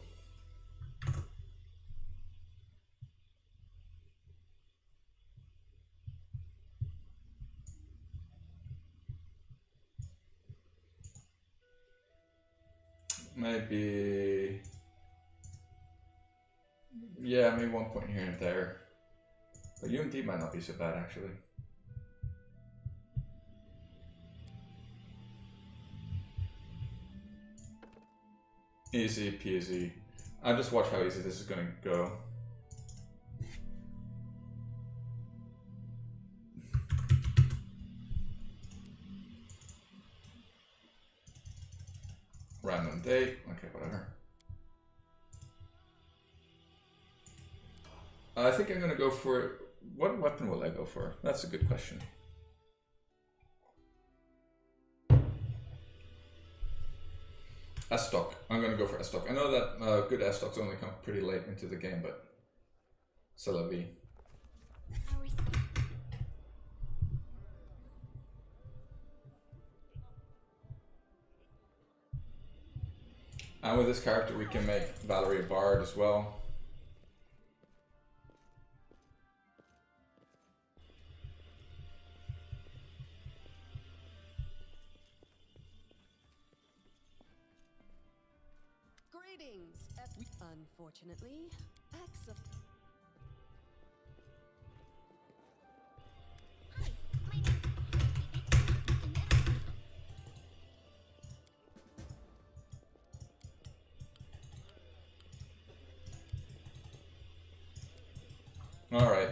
Maybe, yeah, maybe 1 point here and there. But UMD might not be so bad actually. Easy peasy. I'll just watch how easy this is gonna go. Random date, okay, whatever. I think I'm gonna go for, what weapon will I go for? That's a good question. S stock. I'm gonna go for S stock. I know that good S stocks only come pretty late into the game, but c'est la vie. Our side. And with this character, we can make Valerie a bard as well. Greetings. Unfortunately, acts of Hi, my name's All right.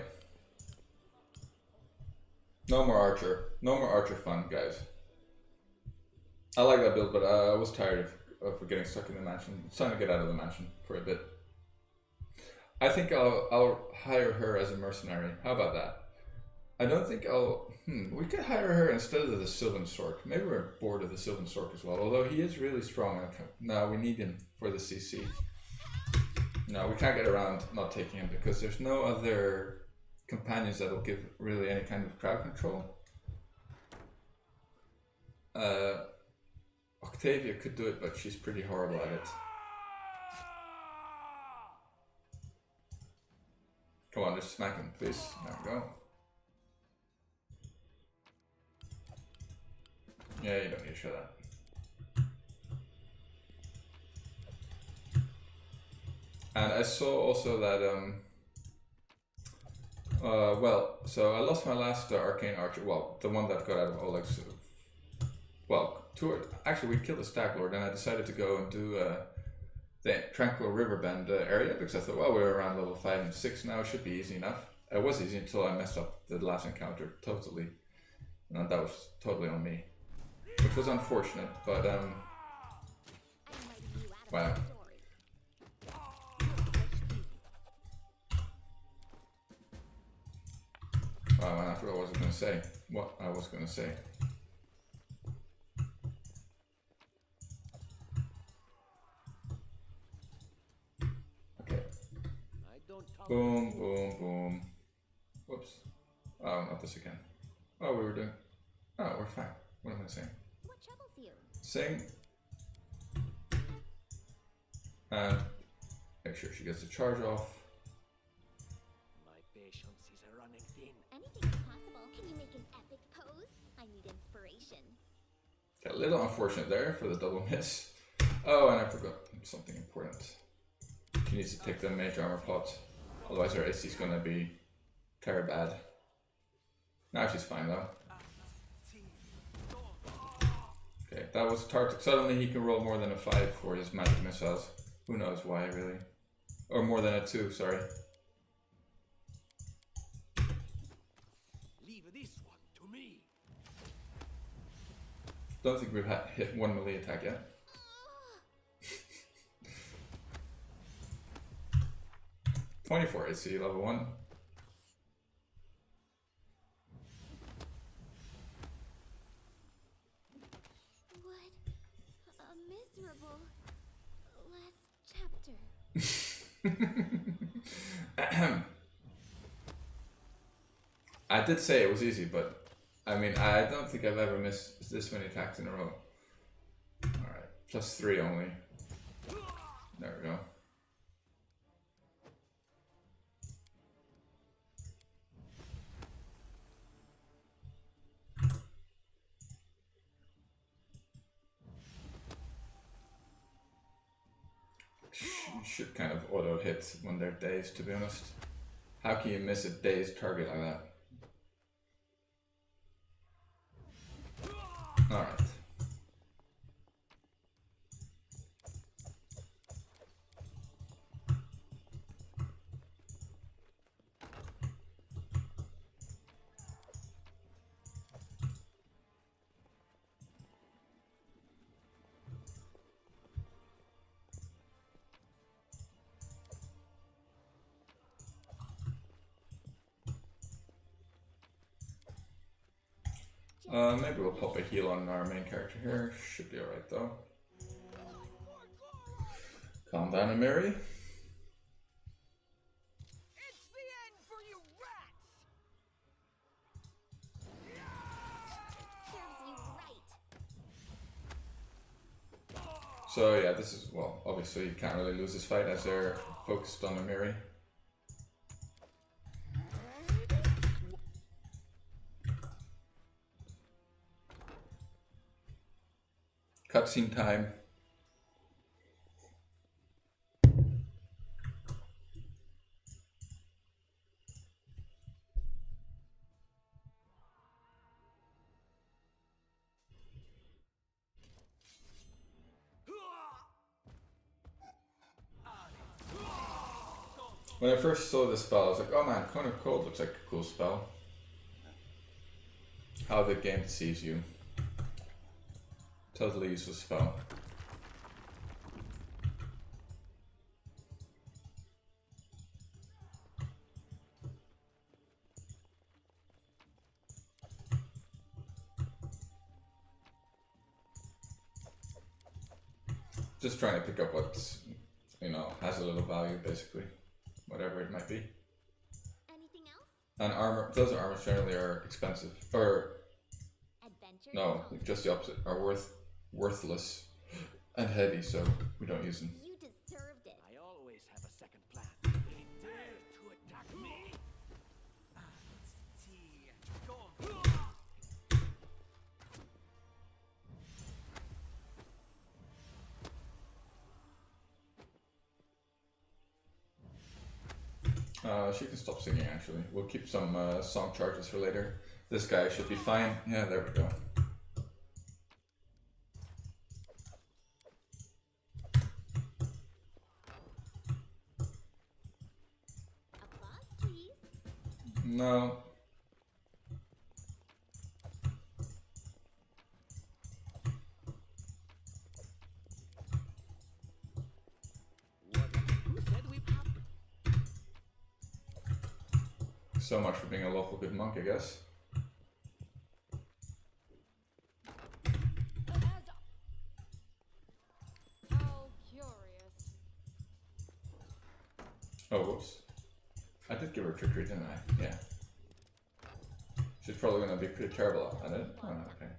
No more archer. No more archer fun, guys. I like that build, but I was tired of getting stuck in the mansion. It's time to get out of the mansion for a bit. I think I'll hire her as a mercenary. How about that? I don't think I'll... we could hire her instead of the Sylvan Stork. Maybe we're bored of the Sylvan Stork as well. Although he is really strong. No, we need him for the CC. No, we can't get around not taking him because there's no other companions that'll give really any kind of crowd control. Octavia could do it, but she's pretty horrible at it. Come on, just smack him, please. There we go. Yeah, you don't need to show that. And I saw also that, well, so I lost my last Arcane Archer, well, the one that got out of Oleg's, well, actually we killed the Stag Lord, and I decided to go and do the Tranquil Riverbend area, because I thought, well, we're around level 5 and 6 now, it should be easy enough. It was easy until I messed up the last encounter, totally. And that was totally on me. Which was unfortunate, but, I'm writing you out of wow. the story. Wow, and I forgot what I was going to say. What I was going to say. Okay. Boom, boom, boom. Whoops. Oh, not this again. Oh, we were doing... Oh, we're fine. What am I saying? What troubles you? Sing. And make sure she gets the charge off. my patience is running thin. Anything is possible. Can you make an epic pose? I need inspiration. Got a little unfortunate there for the double miss. Oh, and I forgot something important. She needs to take the mage armor pot. Otherwise her AC is gonna be terrible bad. Now she's fine though. Okay, that was Tartak. Suddenly he can roll more than a 5 for his magic missiles. Who knows why, really. Or more than a 2, sorry. Leave this one to me. Don't think we've hit one melee attack yet. 24 AC, level 1. What a miserable last chapter. I did say it was easy, but I mean, I don't think I've ever missed this many attacks in a row. Alright, +3 only. There we go. You should kind of auto hit when they're dazed, to be honest. How can you miss a dazed target like that? Alright. Maybe we'll pop a heal on our main character here. Should be alright though. Calm down, Amiri. It's the end for you rats! Serves you right. So yeah, this is, well, obviously you can't really lose this fight as they're focused on Amiri. Cutscene time. When I first saw this spell, I was like, oh man, Cone of Cold looks like a cool spell. How the game deceives you. Totally useless spell. Just trying to pick up what's, you know, has a little value basically. Whatever it might be. Anything else? And armor, those armors generally are expensive. Or, Adventure? no, just the opposite. Are worthless and heavy, so we don't use them. You deserved it. I always have a second plan. They dare to attack me! Let's see. Go on. She can stop singing actually. We'll keep some song charges for later. This guy should be fine. Yeah, there we go. Applause, please. No. Who said we So much for being a lawful good monk, I guess. How curious. Oh, whoops. I did give her trickery, didn't I? Yeah. She's probably gonna be pretty terrible at it. Oh, no, okay.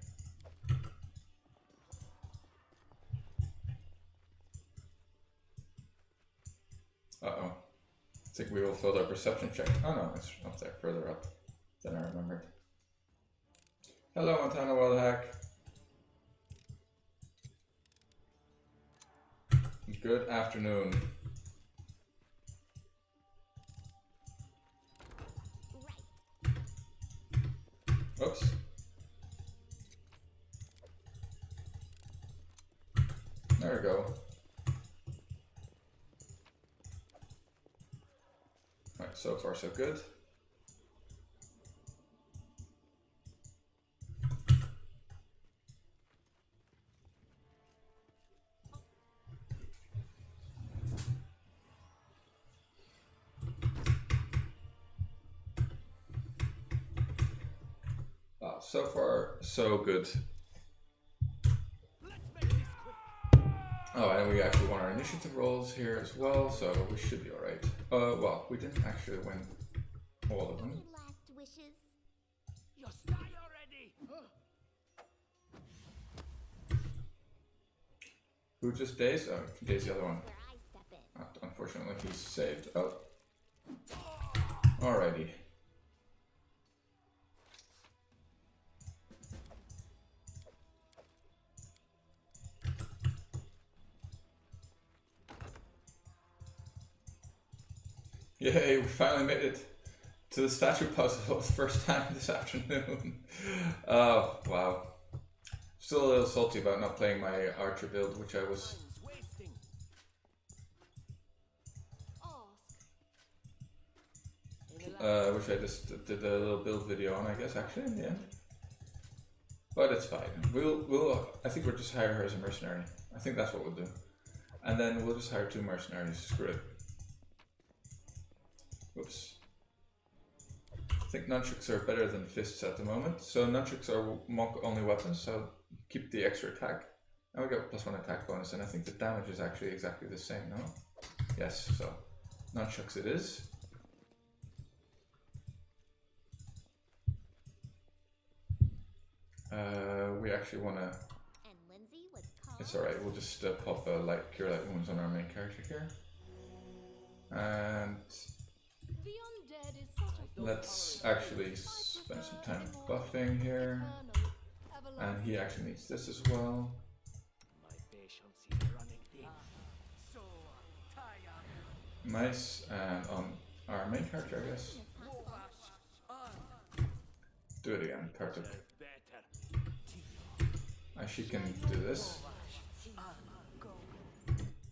Uh-oh. I think we all failed our perception check. Oh no, it's up there, further up than I remembered. Hello, Montana Wildhack. Good afternoon. Right. Oops. There we go. Right, so far so good. So far so good. Let's make this quick. Oh, and we actually won our initiative rolls here as well, so we should be alright. Well, we didn't actually win all of them. Any last wishes? You die already! Who just dazed? Oh, dazed the other one. Where I step in. Unfortunately, he's saved. Oh. Alrighty. Yay, we finally made it to the statue puzzle the first time this afternoon. Oh, wow. Still a little salty about not playing my archer build, which I was... Time's wasting. which I just did a little build video on, I guess, actually, in the end. But it's fine. I think we'll just hire her as a mercenary. I think that's what we'll do. And then we'll just hire 2 mercenaries. Screw it. Whoops. I think nunchucks are better than fists at the moment. So nunchucks are monk only weapons, so keep the extra attack. And we got +1 attack bonus, and I think the damage is actually exactly the same, no? Yes, so nunchucks it is. We actually want to... And Lindsay was called. It's alright, we'll just pop a cure light wounds on our main character here. And The undead is such a let's actually spend some time buffing here. And he actually needs this as well. My patience is running thin. So tired. Nice, and on our main character, I guess. Do it again, Tartuk. Better. And she can do this.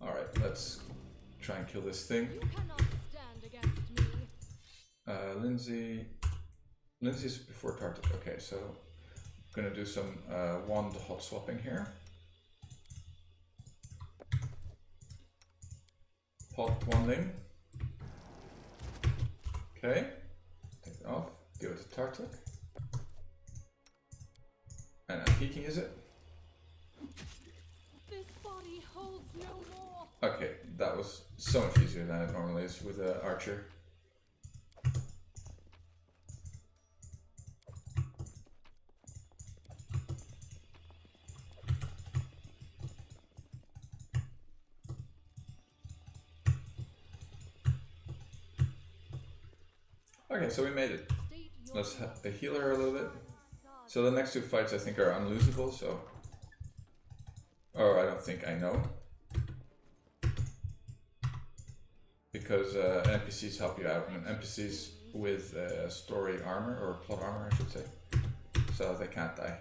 Alright, let's try and kill this thing. You cannot stand against me. Lindsay's before Tartuk. Okay, so I'm gonna do some wand hot swapping here. Hot wanding. Okay, take it off, give it to Tartuk. And I'm peeking, is it? This body holds no more. Okay, that was so much easier than it normally is with an archer. Okay, so we made it. State your Let's heal her a little bit. So the next two fights I think are unlosable, so... Or I don't think, I know. Because NPCs help you out, and NPCs with story armor, or plot armor I should say. So they can't die.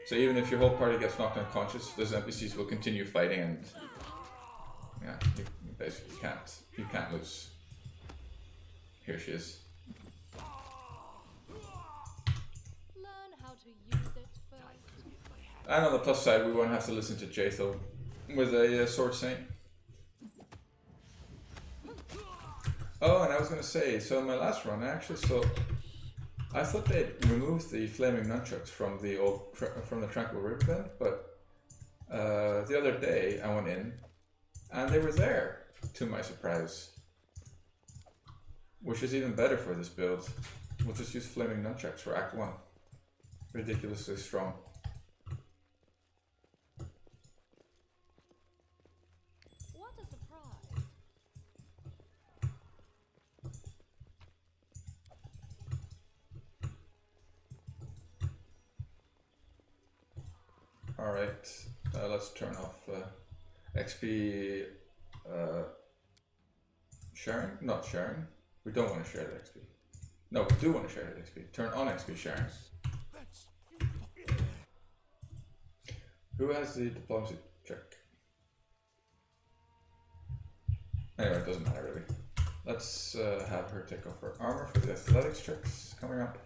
So even if your whole party gets knocked unconscious, those NPCs will continue fighting and... Yeah, you basically you can't lose. Here she is. learn how to use it first. And on the plus side, we won't have to listen to Jaethel with a sword saint. Oh, and I was gonna say, so in my last run, I actually saw... I thought they'd removed the flaming nunchucks from the from the Tranquil Riverbend, but the other day I went in and they were there, to my surprise. Which is even better for this build. We'll just use flaming nunchucks for Act 1. Ridiculously strong. What a surprise. Alright, let's turn off XP sharing? Not sharing. We don't want to share the XP. No, we do want to share the XP. Turn on XP sharing. Who has the diplomacy check? Anyway, it doesn't matter really. Let's have her take off her armor for the athletics checks coming up.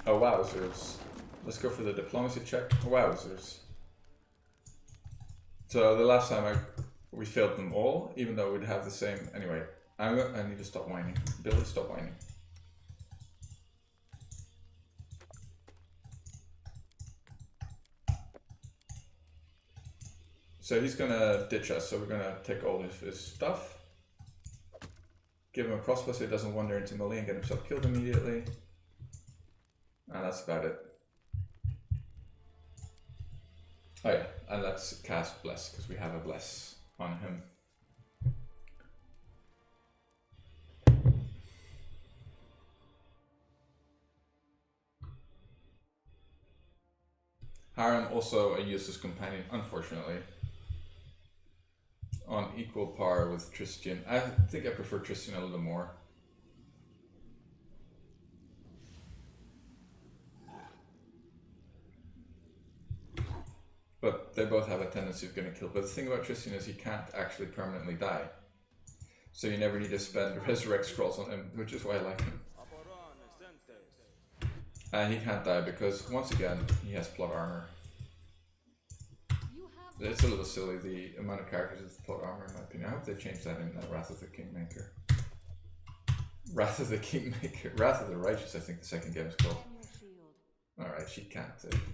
Oh wowzers. Let's go for the diplomacy check. Wowzers. So the last time we failed them all, even though we'd have the same... Anyway, I need to stop whining. Billy, stop whining. So he's gonna ditch us, so we're gonna take all of his stuff. Give him a crossbow so he doesn't wander into melee and get himself killed immediately. And that's about it. Oh yeah, and let's cast Bless, because we have a Bless on him. Harem also a useless companion, unfortunately. On equal par with Tristian. I think I prefer Tristian a little more. But they both have a tendency of getting killed. But the thing about Tristian is he can't actually permanently die. So you never need to spend resurrect scrolls on him, which is why I like him. And he can't die because, once again, he has plot armor. You It's a little silly, the amount of characters with plot armor, in my opinion. I hope they change that in Wrath of the Kingmaker. Wrath of the Kingmaker. Wrath of the Righteous, I think the second game is called. Alright, she can't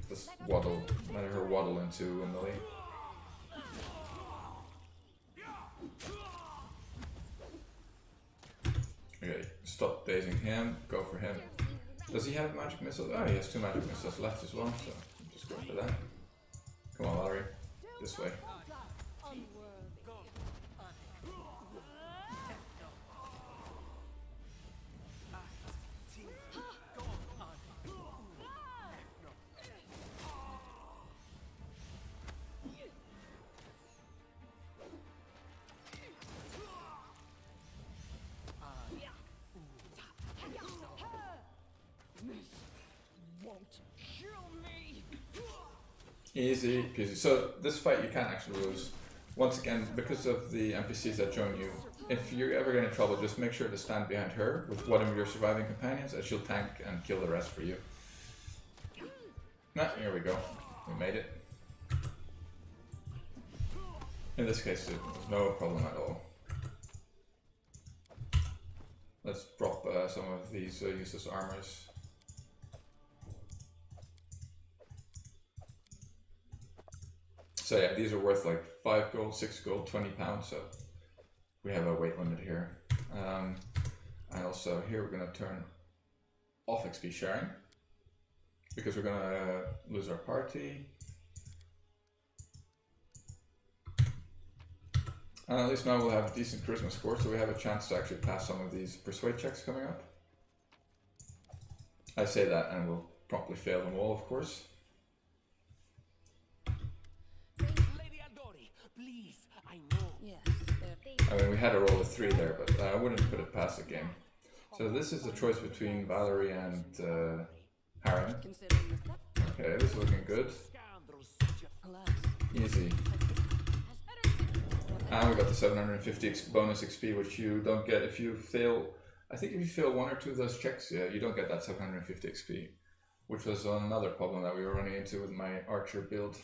just waddle, let her waddle into a melee. Okay, stop dazing him, go for him. Does he have magic missiles? Oh, he has 2 magic missiles left as well, so just go for that. Come on, Valerie. This way. Easy peasy. So this fight you can't actually lose. Once again, because of the NPCs that join you, if you're ever getting in trouble, just make sure to stand behind her with one of your surviving companions and she'll tank and kill the rest for you. Here we go. We made it. In this case, it was no problem at all. Let's drop some of these useless armors. So yeah, these are worth like 5 gold, 6 gold, 20 pounds, so we have a weight limit here. And also here we're going to turn off XP sharing, because we're going to lose our party. And at least now we'll have a decent charisma score, so we have a chance to actually pass some of these persuade checks coming up. I say that and we'll promptly fail them all, of course. I mean, we had a roll of 3 there, but I wouldn't put it past the game. So this is a choice between Valerie and Harren. Okay, this is looking good. Easy. And we got the 750 bonus XP, which you don't get if you fail. I think if you fail 1 or 2 of those checks, yeah, you don't get that 750 XP, which was another problem that we were running into with my archer build.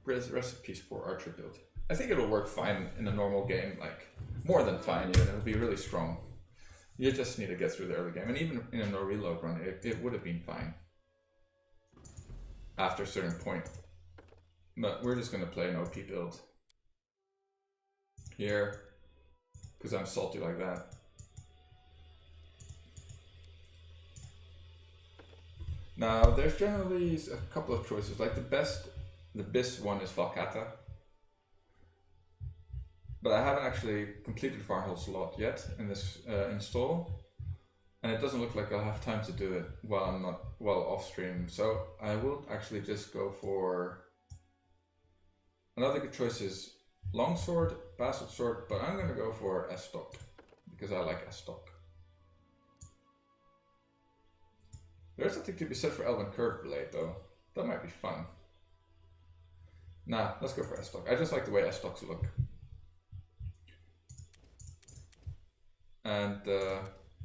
Recipes for archer build. I think it'll work fine in a normal game, like more than fine even. It'll be really strong. You just need to get through the early game, and even in a no reload run, it would have been fine after a certain point. But we're just gonna play an OP build here because I'm salty like that. Now there's generally a couple of choices. Like the best one is Falcata. But I haven't actually completed Farnhol's lot yet in this install, and it doesn't look like I'll have time to do it while I'm not off stream. So I will actually just go for another good choice is Longsword, Bastard Sword, but I'm gonna go for S-Stock because I like S-Stock. There's something to be said for Elven Curved Blade though. That might be fun. Nah, let's go for S-Stock. I just like the way S-Stocks look. And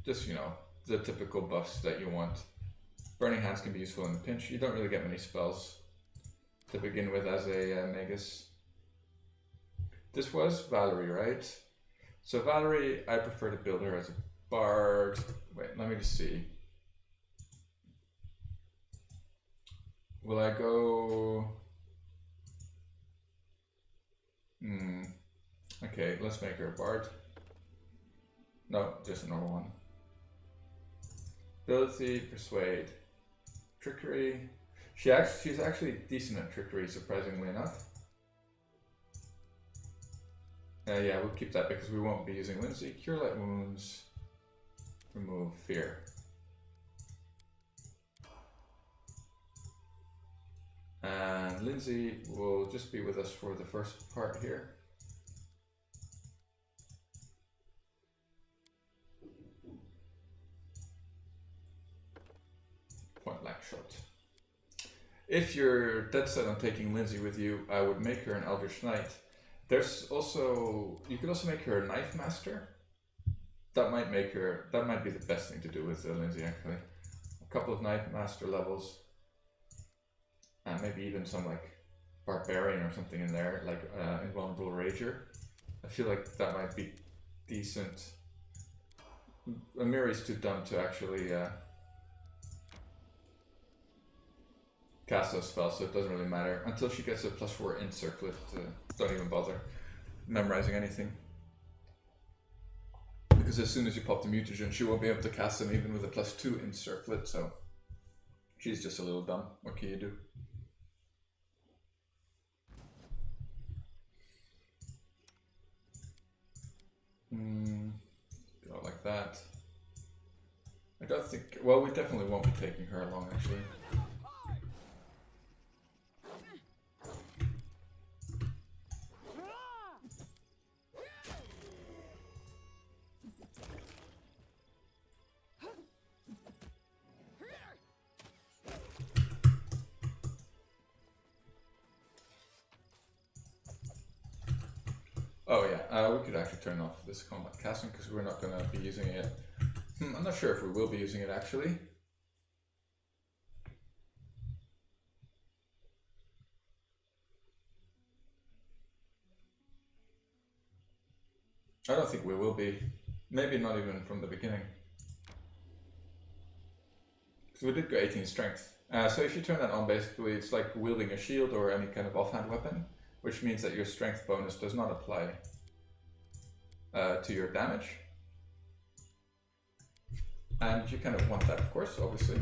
just, you know, the typical buffs that you want. Burning Hands can be useful in a pinch. You don't really get many spells to begin with as a Magus. This was Valerie, right? So Valerie, I prefer to build her as a bard. Wait, let me just see. Will I go... Okay, let's make her a bard. No, just a normal one. Ability, Persuade, Trickery. She's actually decent at Trickery, surprisingly enough. Yeah, we'll keep that because we won't be using Lindsay. Cure Light Wounds, remove Fear. And Lindsay will just be with us for the first part here. Point blank shot. If you're dead set on taking Lindsay with you, I would make her an Eldritch Knight. There's also, you could also make her a Knife Master. That might be the best thing to do with Lindsay actually. A couple of Knife Master levels. And maybe even some like barbarian or something in there, like invulnerable rager. I feel like that might be decent. Amiri's too dumb to actually cast those spells, so it doesn't really matter. Until she gets a +4 in circlet, don't even bother memorizing anything. Because as soon as you pop the mutagen, she won't be able to cast them even with a +2 in circlet, so she's just a little dumb. What can you do? Go like that. I don't think, well, we definitely won't be taking her along actually. Oh yeah, we could actually turn off this combat casting because we're not going to be using it. I'm not sure if we will be using it actually. I don't think we will be. Maybe not even from the beginning. Because we did go 18 strength. So if you turn that on, basically it's like wielding a shield or any kind of offhand weapon, which means that your strength bonus does not apply to your damage. And you kind of want that, of course, obviously.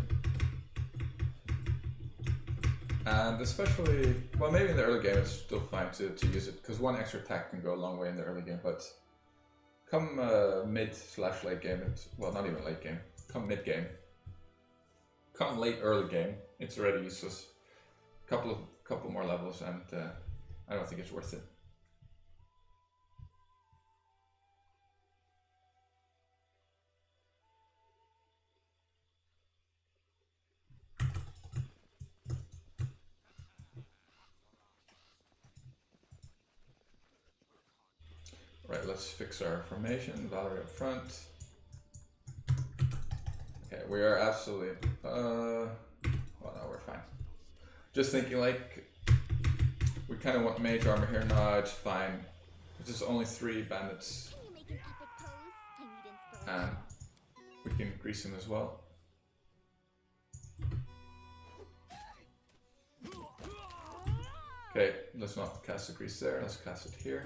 And especially, well, maybe in the early game it's still fine to use it, because one extra attack can go a long way in the early game, but come mid/late game, well, not even late game, come mid game, come late early game, it's already useless. Couple more levels, and I don't think it's worth it. Right, let's fix our formation. Valerie up front. Okay, we are absolutely, well no, we're fine. Just thinking like, we kind of want mage armor here. No, it's fine. It's just only 3 bandits. Can you make an epic pose? I need inspiration. And we can grease them as well. Okay, let's not cast the grease there, let's cast it here.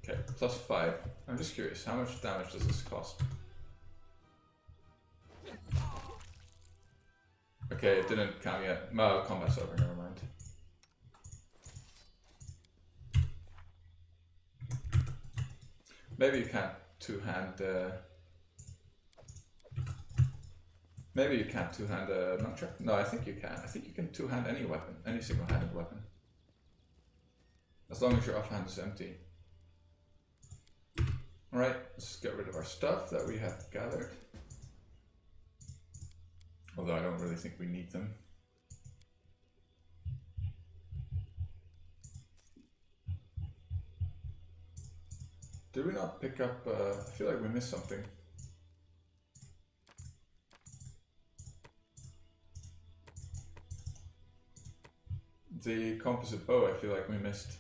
Okay, +5. I'm just curious, how much damage does this cost? Okay, it didn't count yet. No, combat's over, never mind. Maybe you can't two-hand... Maybe you can't two-hand a nunchuck? No, I think you can. I think you can two-hand any weapon, any single-handed weapon. As long as your offhand is empty. Alright, let's get rid of our stuff that we have gathered. Although I don't really think we need them. Did we not pick up, I feel like we missed something. The composite bow, I feel like we missed.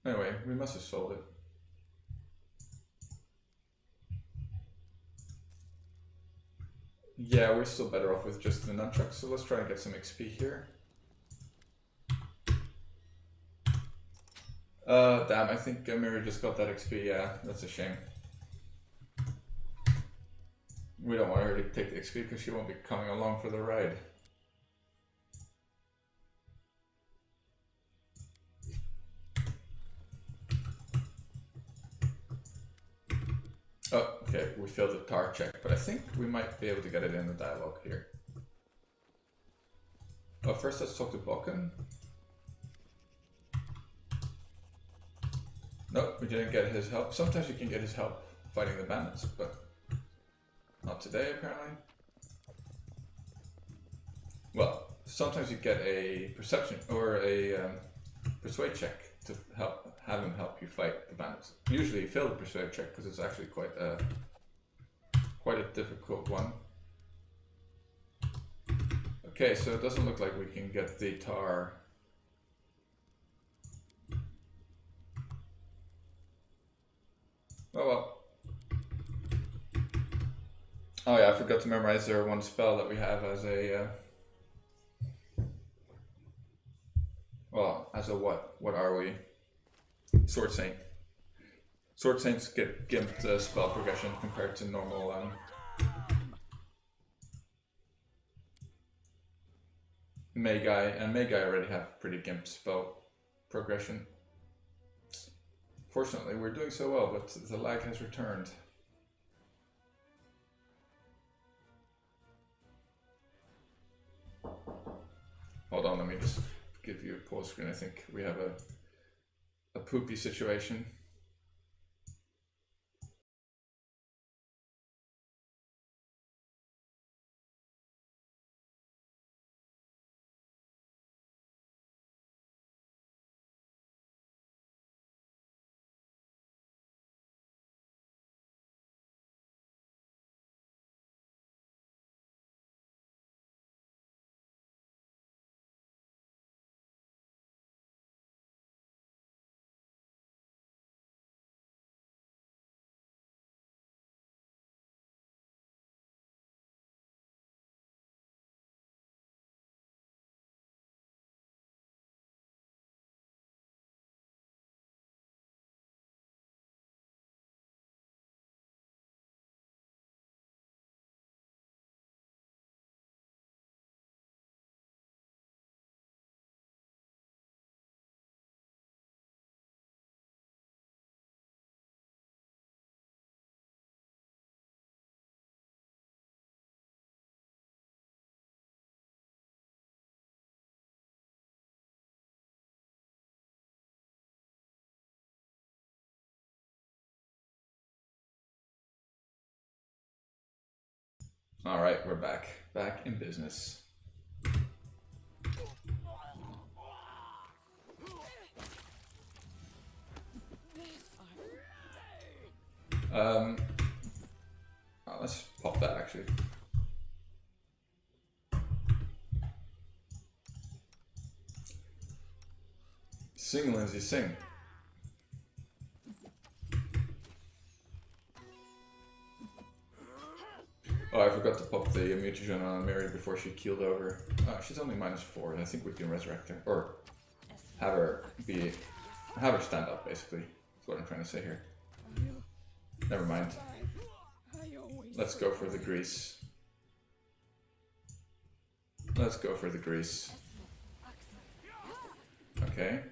Anyway, we must have sold it. Yeah, we're still better off with just the nunchucks, so let's try and get some XP here. Damn, I think Miri just got that XP, yeah, that's a shame. We don't want her to take the XP because she won't be coming along for the ride. Oh, okay, we failed the tar check, but I think we might be able to get it in the dialogue here. Oh, first let's talk to Balkan. Nope, we didn't get his help. Sometimes you can get his help fighting the bandits, but not today apparently. Well, sometimes you get a perception or a persuade check to have him help you fight the bandits. Usually you fail the persuade check because it's actually quite a difficult one. Okay, so it doesn't look like we can get the tar. Oh well. Oh yeah, I forgot to memorize their one spell that we have as a well, as a what? What are we? Sword Saint. Sword Saints get gimped spell progression compared to normal Magi, and Magi already have pretty gimped spell progression. Fortunately, we're doing so well, but the lag has returned. Hold on, let me just give you a pause screen. I think we have a poopy situation. All right, we're back in business. Let's pop that actually. Sing, Lindsay, sing. Oh, I forgot to pop the mutagen on Mary before she keeled over. Oh, she's only -4, and I think we can resurrect her. Or have her stand up, basically. That's what I'm trying to say here. Never mind. Let's go for the grease. Let's go for the grease. Okay.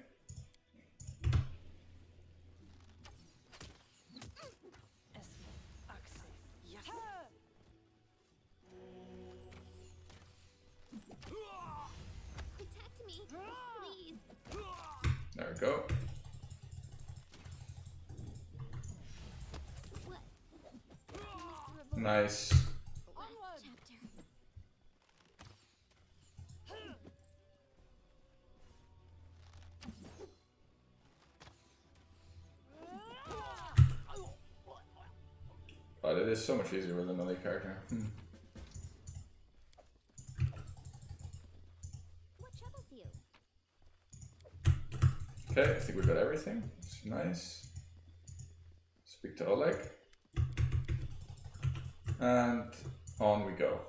Protect me, please. There we go. What? Nice. Last chapter. But it is so much easier with another character. What troubles you? Okay, I think we got everything. It's nice. Speak to Oleg. And on we go.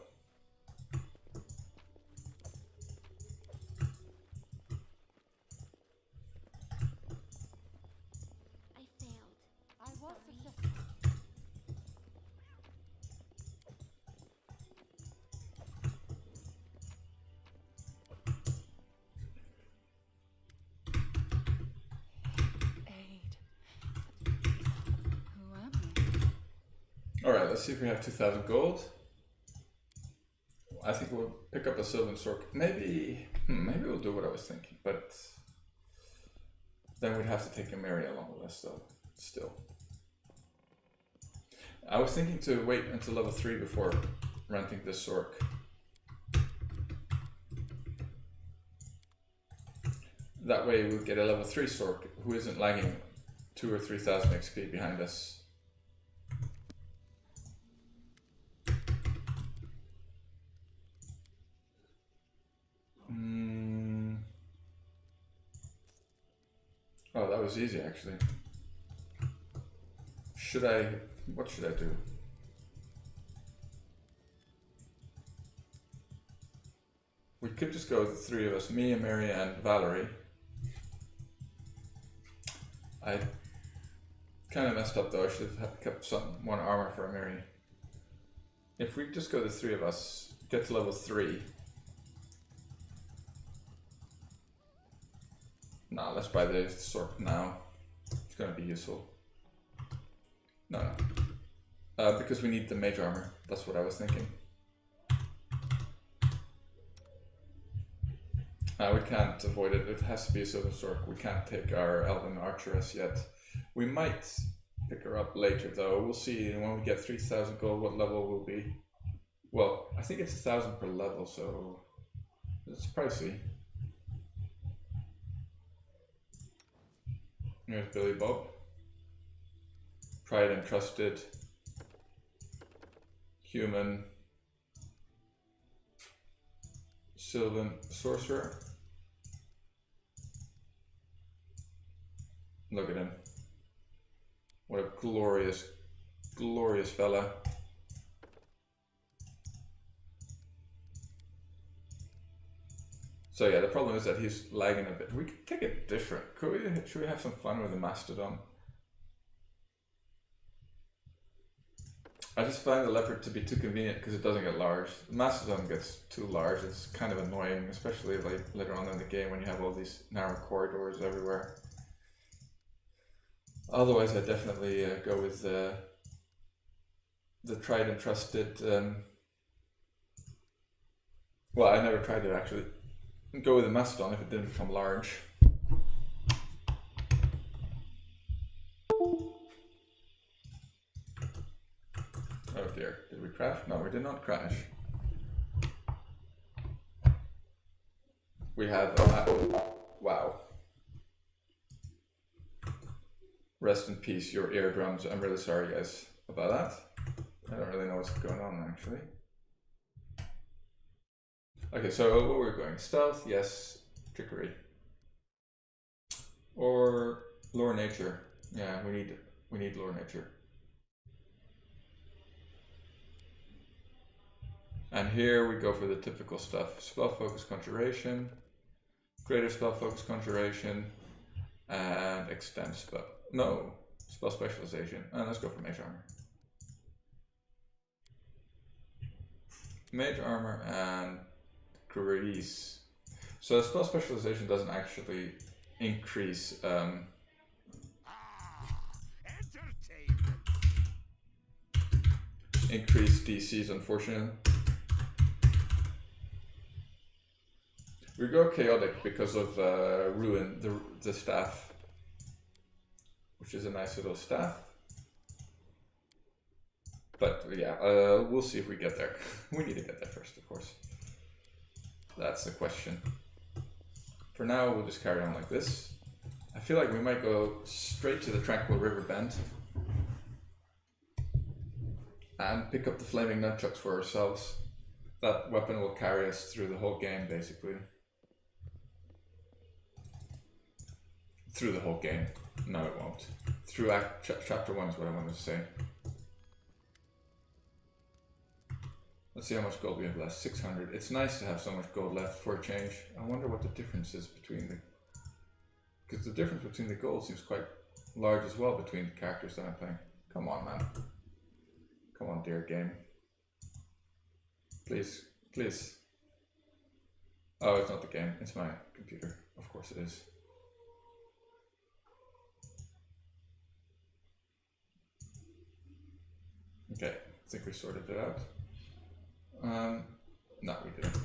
I failed. I was Sorry. successful. Aid. Who am I? Alright, let's see if we have 2,000 gold. I think we'll pick up a Sylvan Sword. Maybe we'll do what I was thinking, but then we'd have to take a Mary along with us, though. Still, I was thinking to wait until level 3 before renting this Sork. That way we'll get a level 3 Sork who isn't lagging 2,000 or 3,000 XP behind us. Oh, that was easy actually. What should I do? We could just go with the three of us, me, Mary, and Valerie. I kind of messed up though, I should have kept one armor for Mary. If we just go the three of us, get to level 3. Nah, let's buy the sword now. It's gonna be useful. No. Because we need the mage armor. That's what I was thinking. We can't avoid it. It has to be a silver sword. We can't take our elven archeress yet. We might pick her up later though. We'll see when we get 3,000 gold what level we'll be. Well, I think it's 1,000 per level, so it's pricey. Here's Billy Bob. Tried and trusted. Human. Sylvan sorcerer. Look at him. What a glorious, glorious fella. So yeah, the problem is that he's lagging a bit. We could take it different. Should we have some fun with the Mastodon? I just find the leopard to be too convenient because it doesn't get large. The Mastodon gets too large. It's kind of annoying, especially like later on in the game when you have all these narrow corridors everywhere. Otherwise, I definitely go with the tried and trusted. Well, I never tried it actually. Go with the Mastodon if it didn't become large. Oh dear, did we crash? No, we did not crash. We have wow. Rest in peace, your eardrums. I'm really sorry guys about that. I don't really know what's going on actually. Okay, so what we're going? Stealth, yes. Trickery. Or lore nature. Yeah, we need lore nature. And here we go for the typical stuff. Spell focus conjuration, greater spell focus conjuration, and extend spell. No, spell specialization. And let's go for mage armor. Mage armor and grease. So spell specialization doesn't actually increase increase DCs, unfortunately. We go chaotic because of ruin, the staff, which is a nice little staff. But yeah, we'll see if we get there. We need to get there first, of course. That's the question. For now, we'll just carry on like this. I feel like we might go straight to the Tranquil River Bend and pick up the Flaming Nunchucks for ourselves. That weapon will carry us through the whole game, basically. Through the whole game. No, it won't. Through chapter 1 is what I wanted to say. Let's see how much gold we have left. 600. It's nice to have so much gold left for a change. I wonder what the difference is between the... Because the difference between the gold seems quite large as well between the characters that I'm playing. Come on, man. Come on, dear game. Please. Please. Oh, it's not the game. It's my computer. Of course it is. Okay, I think we sorted it out. No, we didn't.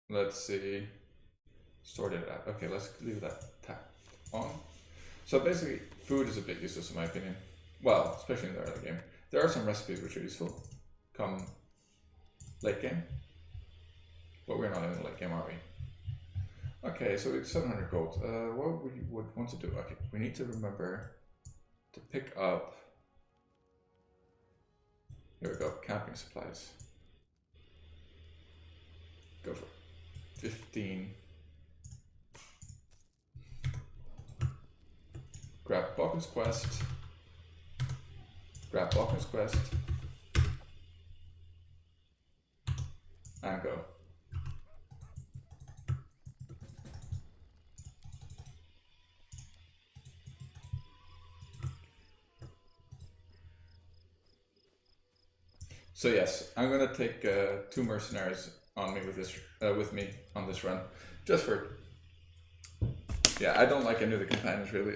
Let's see. Sorted it out. Okay, let's leave that tab on. So basically, food is a bit useless in my opinion. Well, especially in the early game. There are some recipes which are useful come late game, but we're not in the late game, are we? Okay, so it's 700 gold. What we would want to do? Okay, we need to remember to pick up. Here we go. Camping supplies. Go for it. 15. Grab Balkan's quest. Grab Balkan's quest. And go. So yes, I'm gonna take 2 mercenaries on me with me on this run, just for. Yeah, I don't like any of the companions really.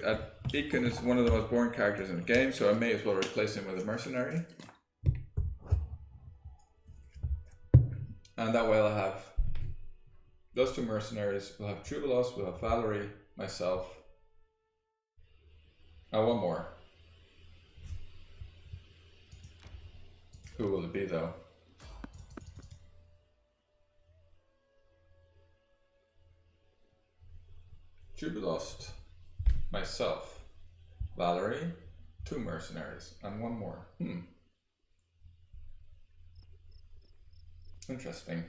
Ekin is one of the most boring characters in the game, so I may as well replace him with a mercenary. And that way I'll have those 2 mercenaries. We'll have Troubalos, we'll have Valerie, myself, and one more. Who will it be though? Troubalos, myself, Valerie, 2 mercenaries, and one more. Interesting.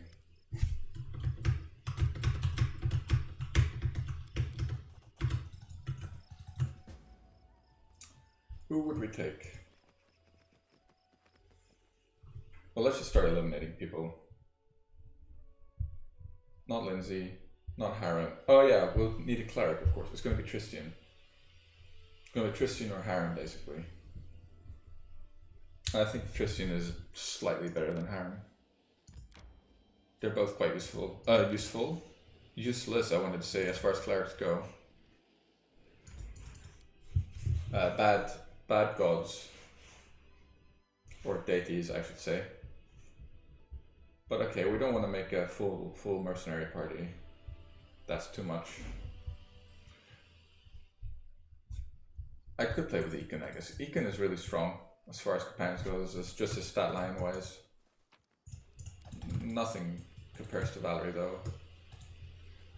Who would we take? Well, let's just start eliminating people. Not Lindsay, not Harem. Oh yeah, we'll need a cleric, of course. It's going to be Tristian. It's going to be Tristian or Harem, basically. I think Tristian is slightly better than Harem. They're both quite useful. Useless, I wanted to say, as far as clerics go. Bad gods. Or deities, I should say. But okay, we don't want to make a full mercenary party. That's too much. I could play with Ekin, I guess. Ekin is really strong as far as companions goes. It's just his stat line wise. Nothing compares to Valerie though.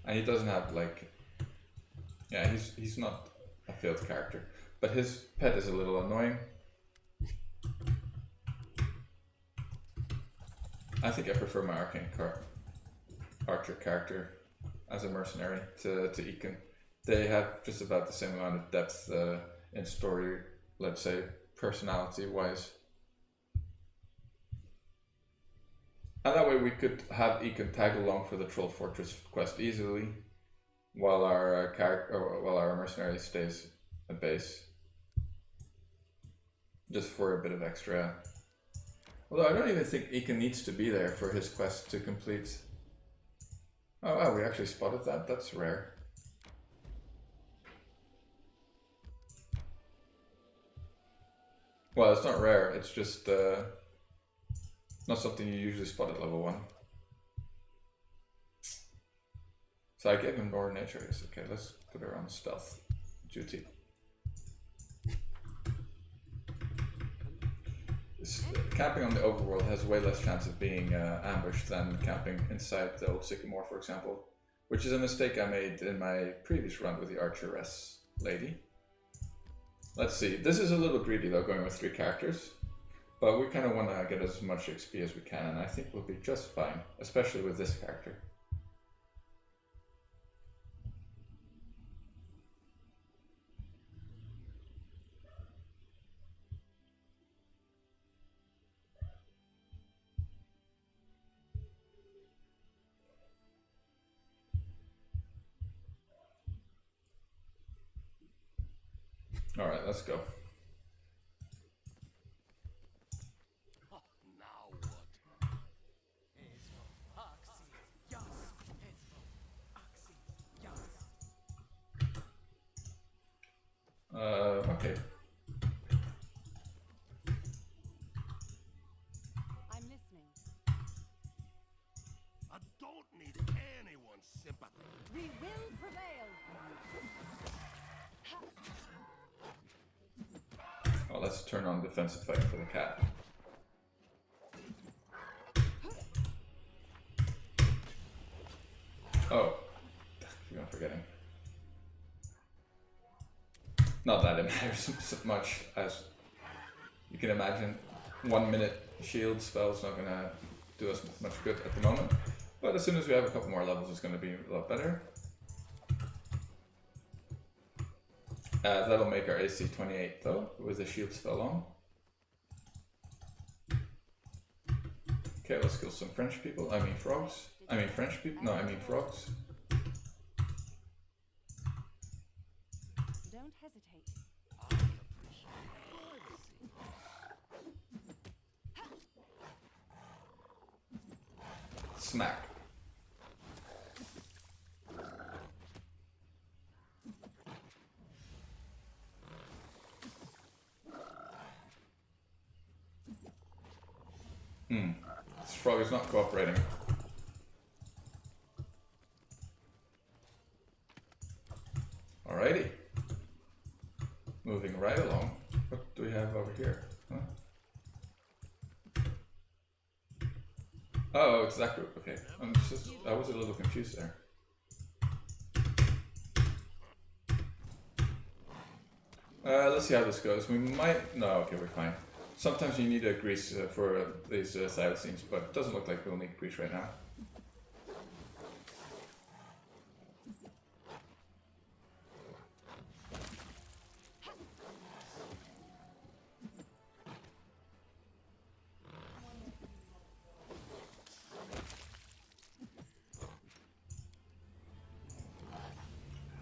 And he doesn't have like, yeah, he's not a failed character. But his pet is a little annoying. I think I prefer my archer character as a mercenary to Ekin. They have just about the same amount of depth in story, let's say, personality wise. And that way we could have Ekin tag along for the Troll Fortress quest easily, while our mercenary stays at base, just for a bit of extra. Although I don't even think Ekin needs to be there for his quest to complete. Oh wow, we actually spotted that. That's rare. Well, it's not rare. It's just not something you usually spot at level 1. So I gave him more nature. Yes, okay, let's put her on stealth duty. Camping on the overworld has way less chance of being ambushed than camping inside the old sycamore, for example, which is a mistake I made in my previous run with the archeress lady. Let's see, this is a little greedy though, going with 3 characters, but we kind of want to get as much XP as we can, and I think we'll be just fine, especially with this character. All right, let's go. Oh, now what? Okay. I'm listening. I don't need anyone's sympathy. We will prevail. let's turn on defensive fight for the cat. Oh, I'm forgetting. Not that it matters so much as you can imagine. 1 minute shield spell's not gonna do us much good at the moment, but as soon as we have a couple more levels, it's gonna be a lot better. That'll make our AC 28 though, with the shield spell on. Okay, let's kill some French people. I mean frogs. I mean French people. No, I mean frogs. Don't hesitate. Smack. This frog is not cooperating. Alrighty. Moving right along. What do we have over here? Huh? Oh, it's that group. Okay. I was a little confused there. Let's see how this goes. We might... No, okay, we're fine. Sometimes you need a grease for these thylacines, but it doesn't look like we'll need grease right now.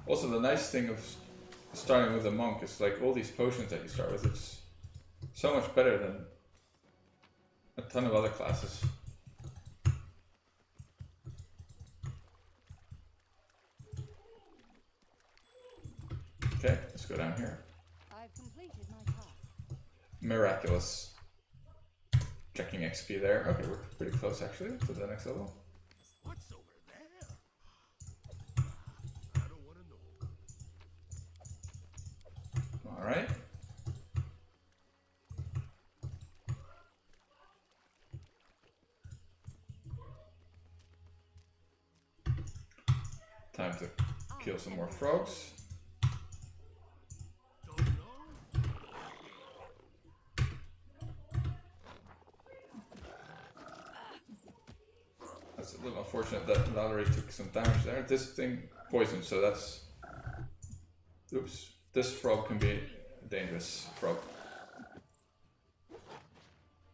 Also, the nice thing of starting with a monk is like all these potions that you start with, it's so much better than a ton of other classes. Okay, let's go down here. I've completed my task. Miraculous. Checking XP there. Okay, we're pretty close actually to the next level. What's over there? I don't want to know. Alright. Time to kill some more frogs. Don't know. That's a little unfortunate that Valerie took some damage there. This thing poisoned, so that's... Oops. This frog can be a dangerous frog.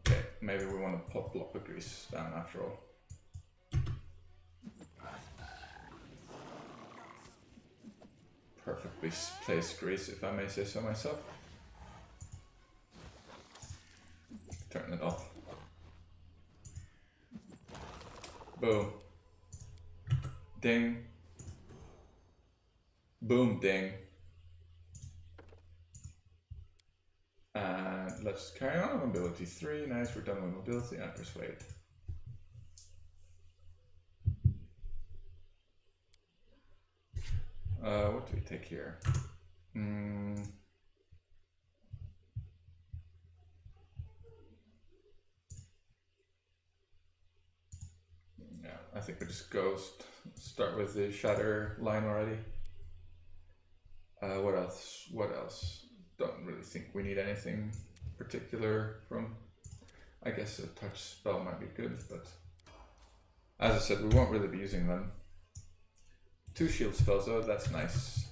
Okay, maybe we want to pop block the grease down after all. Perfectly placed grease, if I may say so myself. Turn it off. Boom. Ding. Boom, ding. And let's carry on. Mobility 3. Nice, we're done with mobility and persuade. What do we take here? Yeah, I think we just go start with the shatter line already. What else? What else? Don't really think we need anything particular from... I guess a touch spell might be good, but as I said, we won't really be using them. 2 shield spells though, that's nice.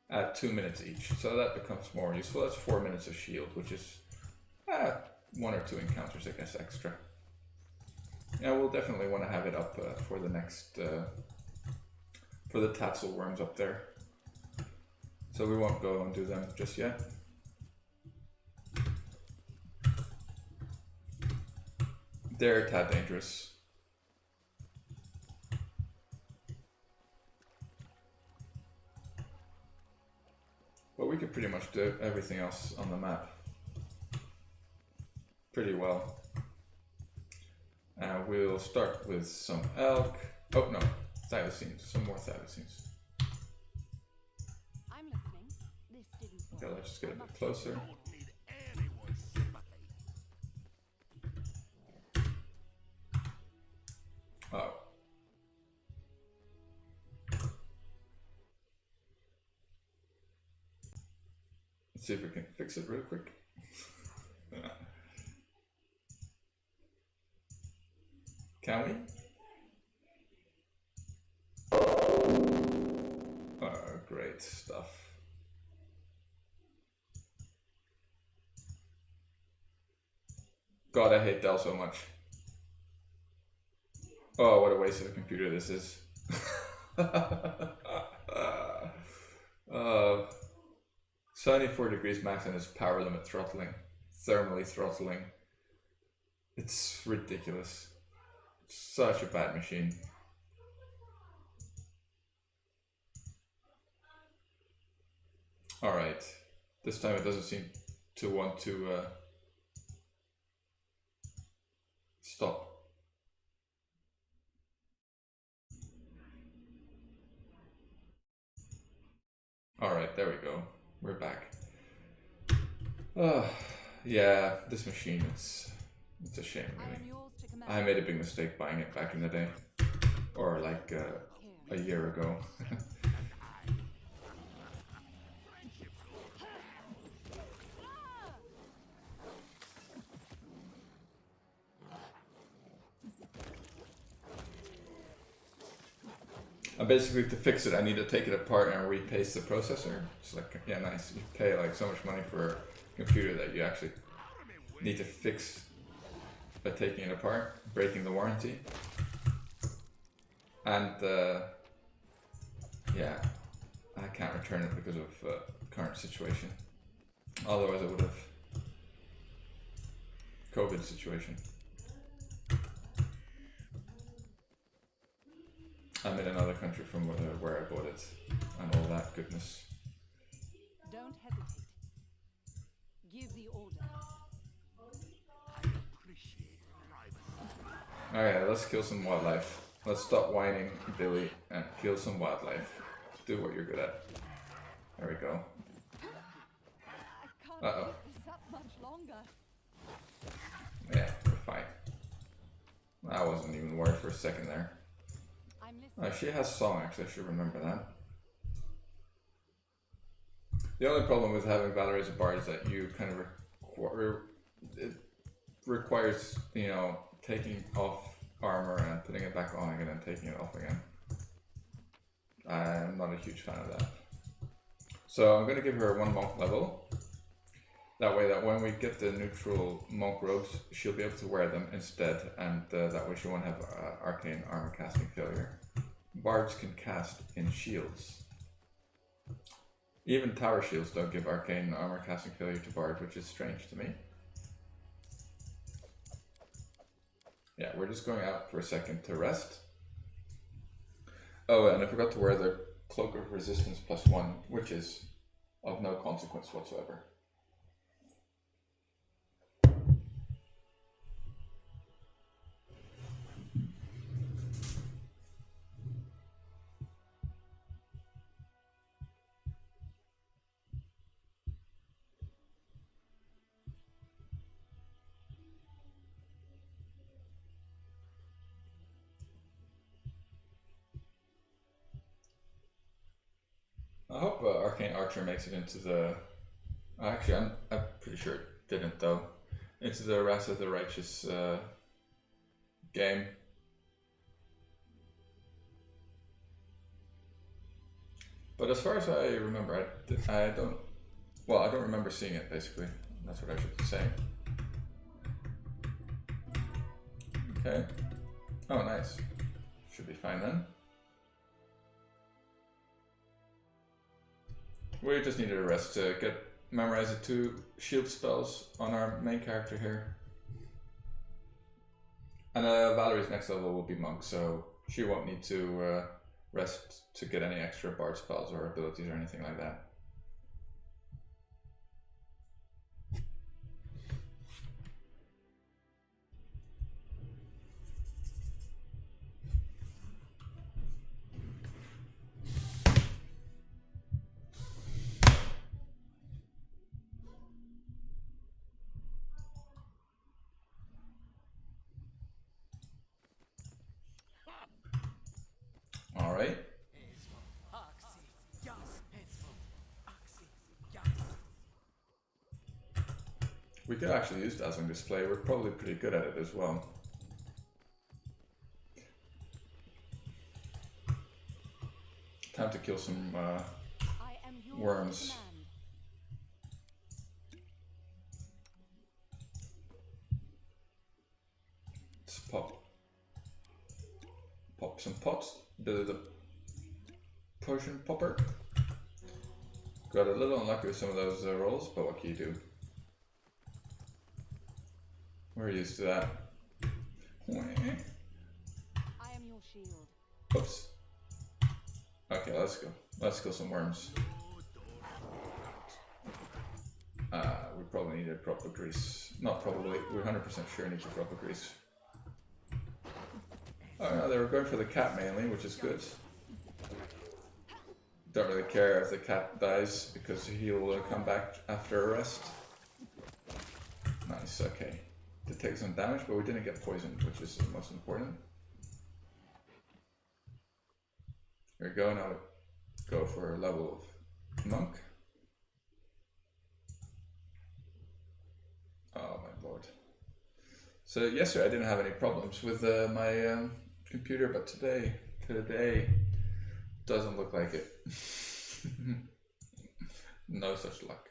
At 2 minutes each, so that becomes more useful. That's 4 minutes of shield, which is 1 or 2 encounters, I guess, extra. Yeah, we'll definitely want to have it up for the next, for the tassel worms up there. So we won't go and do them just yet. They're a tad dangerous. But we could pretty much do everything else on the map pretty well. We'll start with some elk. Oh no, thylacines, some more thylacines. I'm listening. This didn't work. Okay, let's just get a bit closer. Don't need Let's see if we can fix it real quick. Can we? Great stuff. God, I hate Dell so much. Oh, what a waste of a computer this is. 74 degrees max and it's power limit throttling, thermally throttling. It's ridiculous. Such a bad machine. Alright, this time it doesn't seem to want to stop. Alright, there we go. We're back. Yeah, this machine, it's a shame really. I made a big mistake buying it back in the day. Or like a year ago. Basically, to fix it, I need to take it apart and repaste the processor. It's like, yeah, nice. You pay like so much money for a computer that you actually need to fix by taking it apart, breaking the warranty. And yeah, I can't return it because of current situation. Otherwise, I would have. COVID situation. I'm in another country from where I bought it, and all that goodness. Don't hesitate. Give the order. Alright, let's kill some wildlife. Let's stop whining, Billy, and kill some wildlife. Do what you're good at. There we go. I can't keep this up much longer. Yeah, we're fine. I wasn't even worried for a second there. She has song, actually, I should remember that. The only problem with having Valerie as a bard is that you kind of it requires, you know, taking off armor and putting it back on again and taking it off again. I'm not a huge fan of that. So I'm going to give her 1 monk level. That way that when we get the neutral monk robes, she'll be able to wear them instead, and that way she won't have arcane armor casting failure. Bards can cast in shields. Even tower shields don't give arcane armor casting failure to bards, which is strange to me. Yeah, we're just going out for a second to rest. Oh, and I forgot to wear the Cloak of Resistance +1, which is of no consequence whatsoever. I hope Arcane Archer makes it into the... Actually, I'm pretty sure it didn't though. Into the Wrath of the Righteous game. But as far as I remember, I don't remember seeing it, basically. That's what I should say. Okay. Oh, nice. Should be fine then. We just needed a rest to memorize the 2 shield spells on our main character here. And Valerie's next level will be monk, so she won't need to rest to get any extra bard spells or abilities or anything like that. Alright. We could actually use dazzling display. We're probably pretty good at it as well. Time to kill some I am yours to worms. command. Let's pop some pots. Bit of the potion popper. Got a little unlucky with some of those rolls, but what can you do? We're used to that. I am your shield. Oops. Okay, let's go. Let's kill some worms. We probably need a proper grease. Not probably, we're 100% sure need a proper grease. Oh no, they were going for the cat mainly, which is good. Don't really care if the cat dies because he'll come back after a rest. Nice, okay. Did take some damage, but we didn't get poisoned, which is the most important. Here we go, now go for a level of monk. Oh my lord. So yesterday I didn't have any problems with my computer, but today doesn't look like it. No such luck.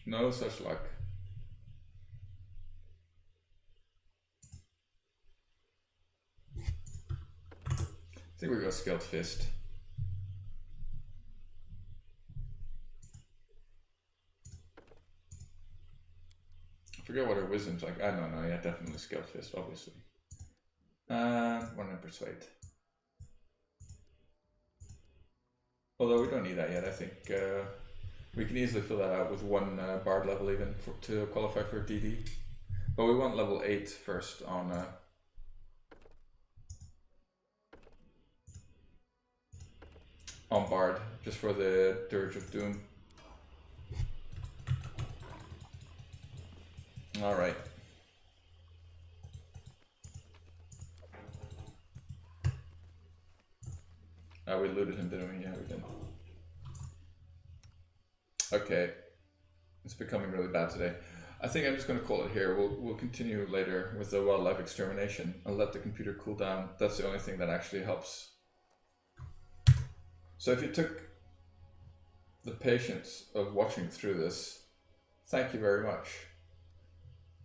No such luck. I think we go Scaled Fist. I forget what her wisdom's like. I don't know, yeah, definitely Scaled Fist, obviously. One in Persuade. Although we don't need that yet, I think we can easily fill that out with one bard level even to qualify for DD. But we want level 8 first on bard, just for the Dirge of Doom. Alright. We looted him, didn't we? Yeah, we did. Okay. It's becoming really bad today. I think I'm just going to call it here. We'll continue later with the wildlife extermination. I'll let the computer cool down. That's the only thing that actually helps. So if you took the patience of watching through this, thank you very much.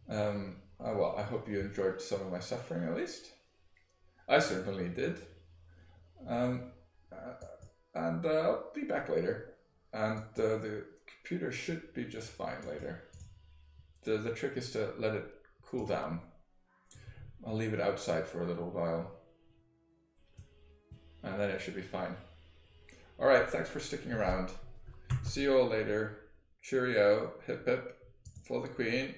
Well, I hope you enjoyed some of my suffering at least. I certainly did. And I'll be back later. And the computer should be just fine later. The trick is to let it cool down. I'll leave it outside for a little while. And then it should be fine. Alright, thanks for sticking around. See you all later. Cheerio. Hip hip. For the Queen.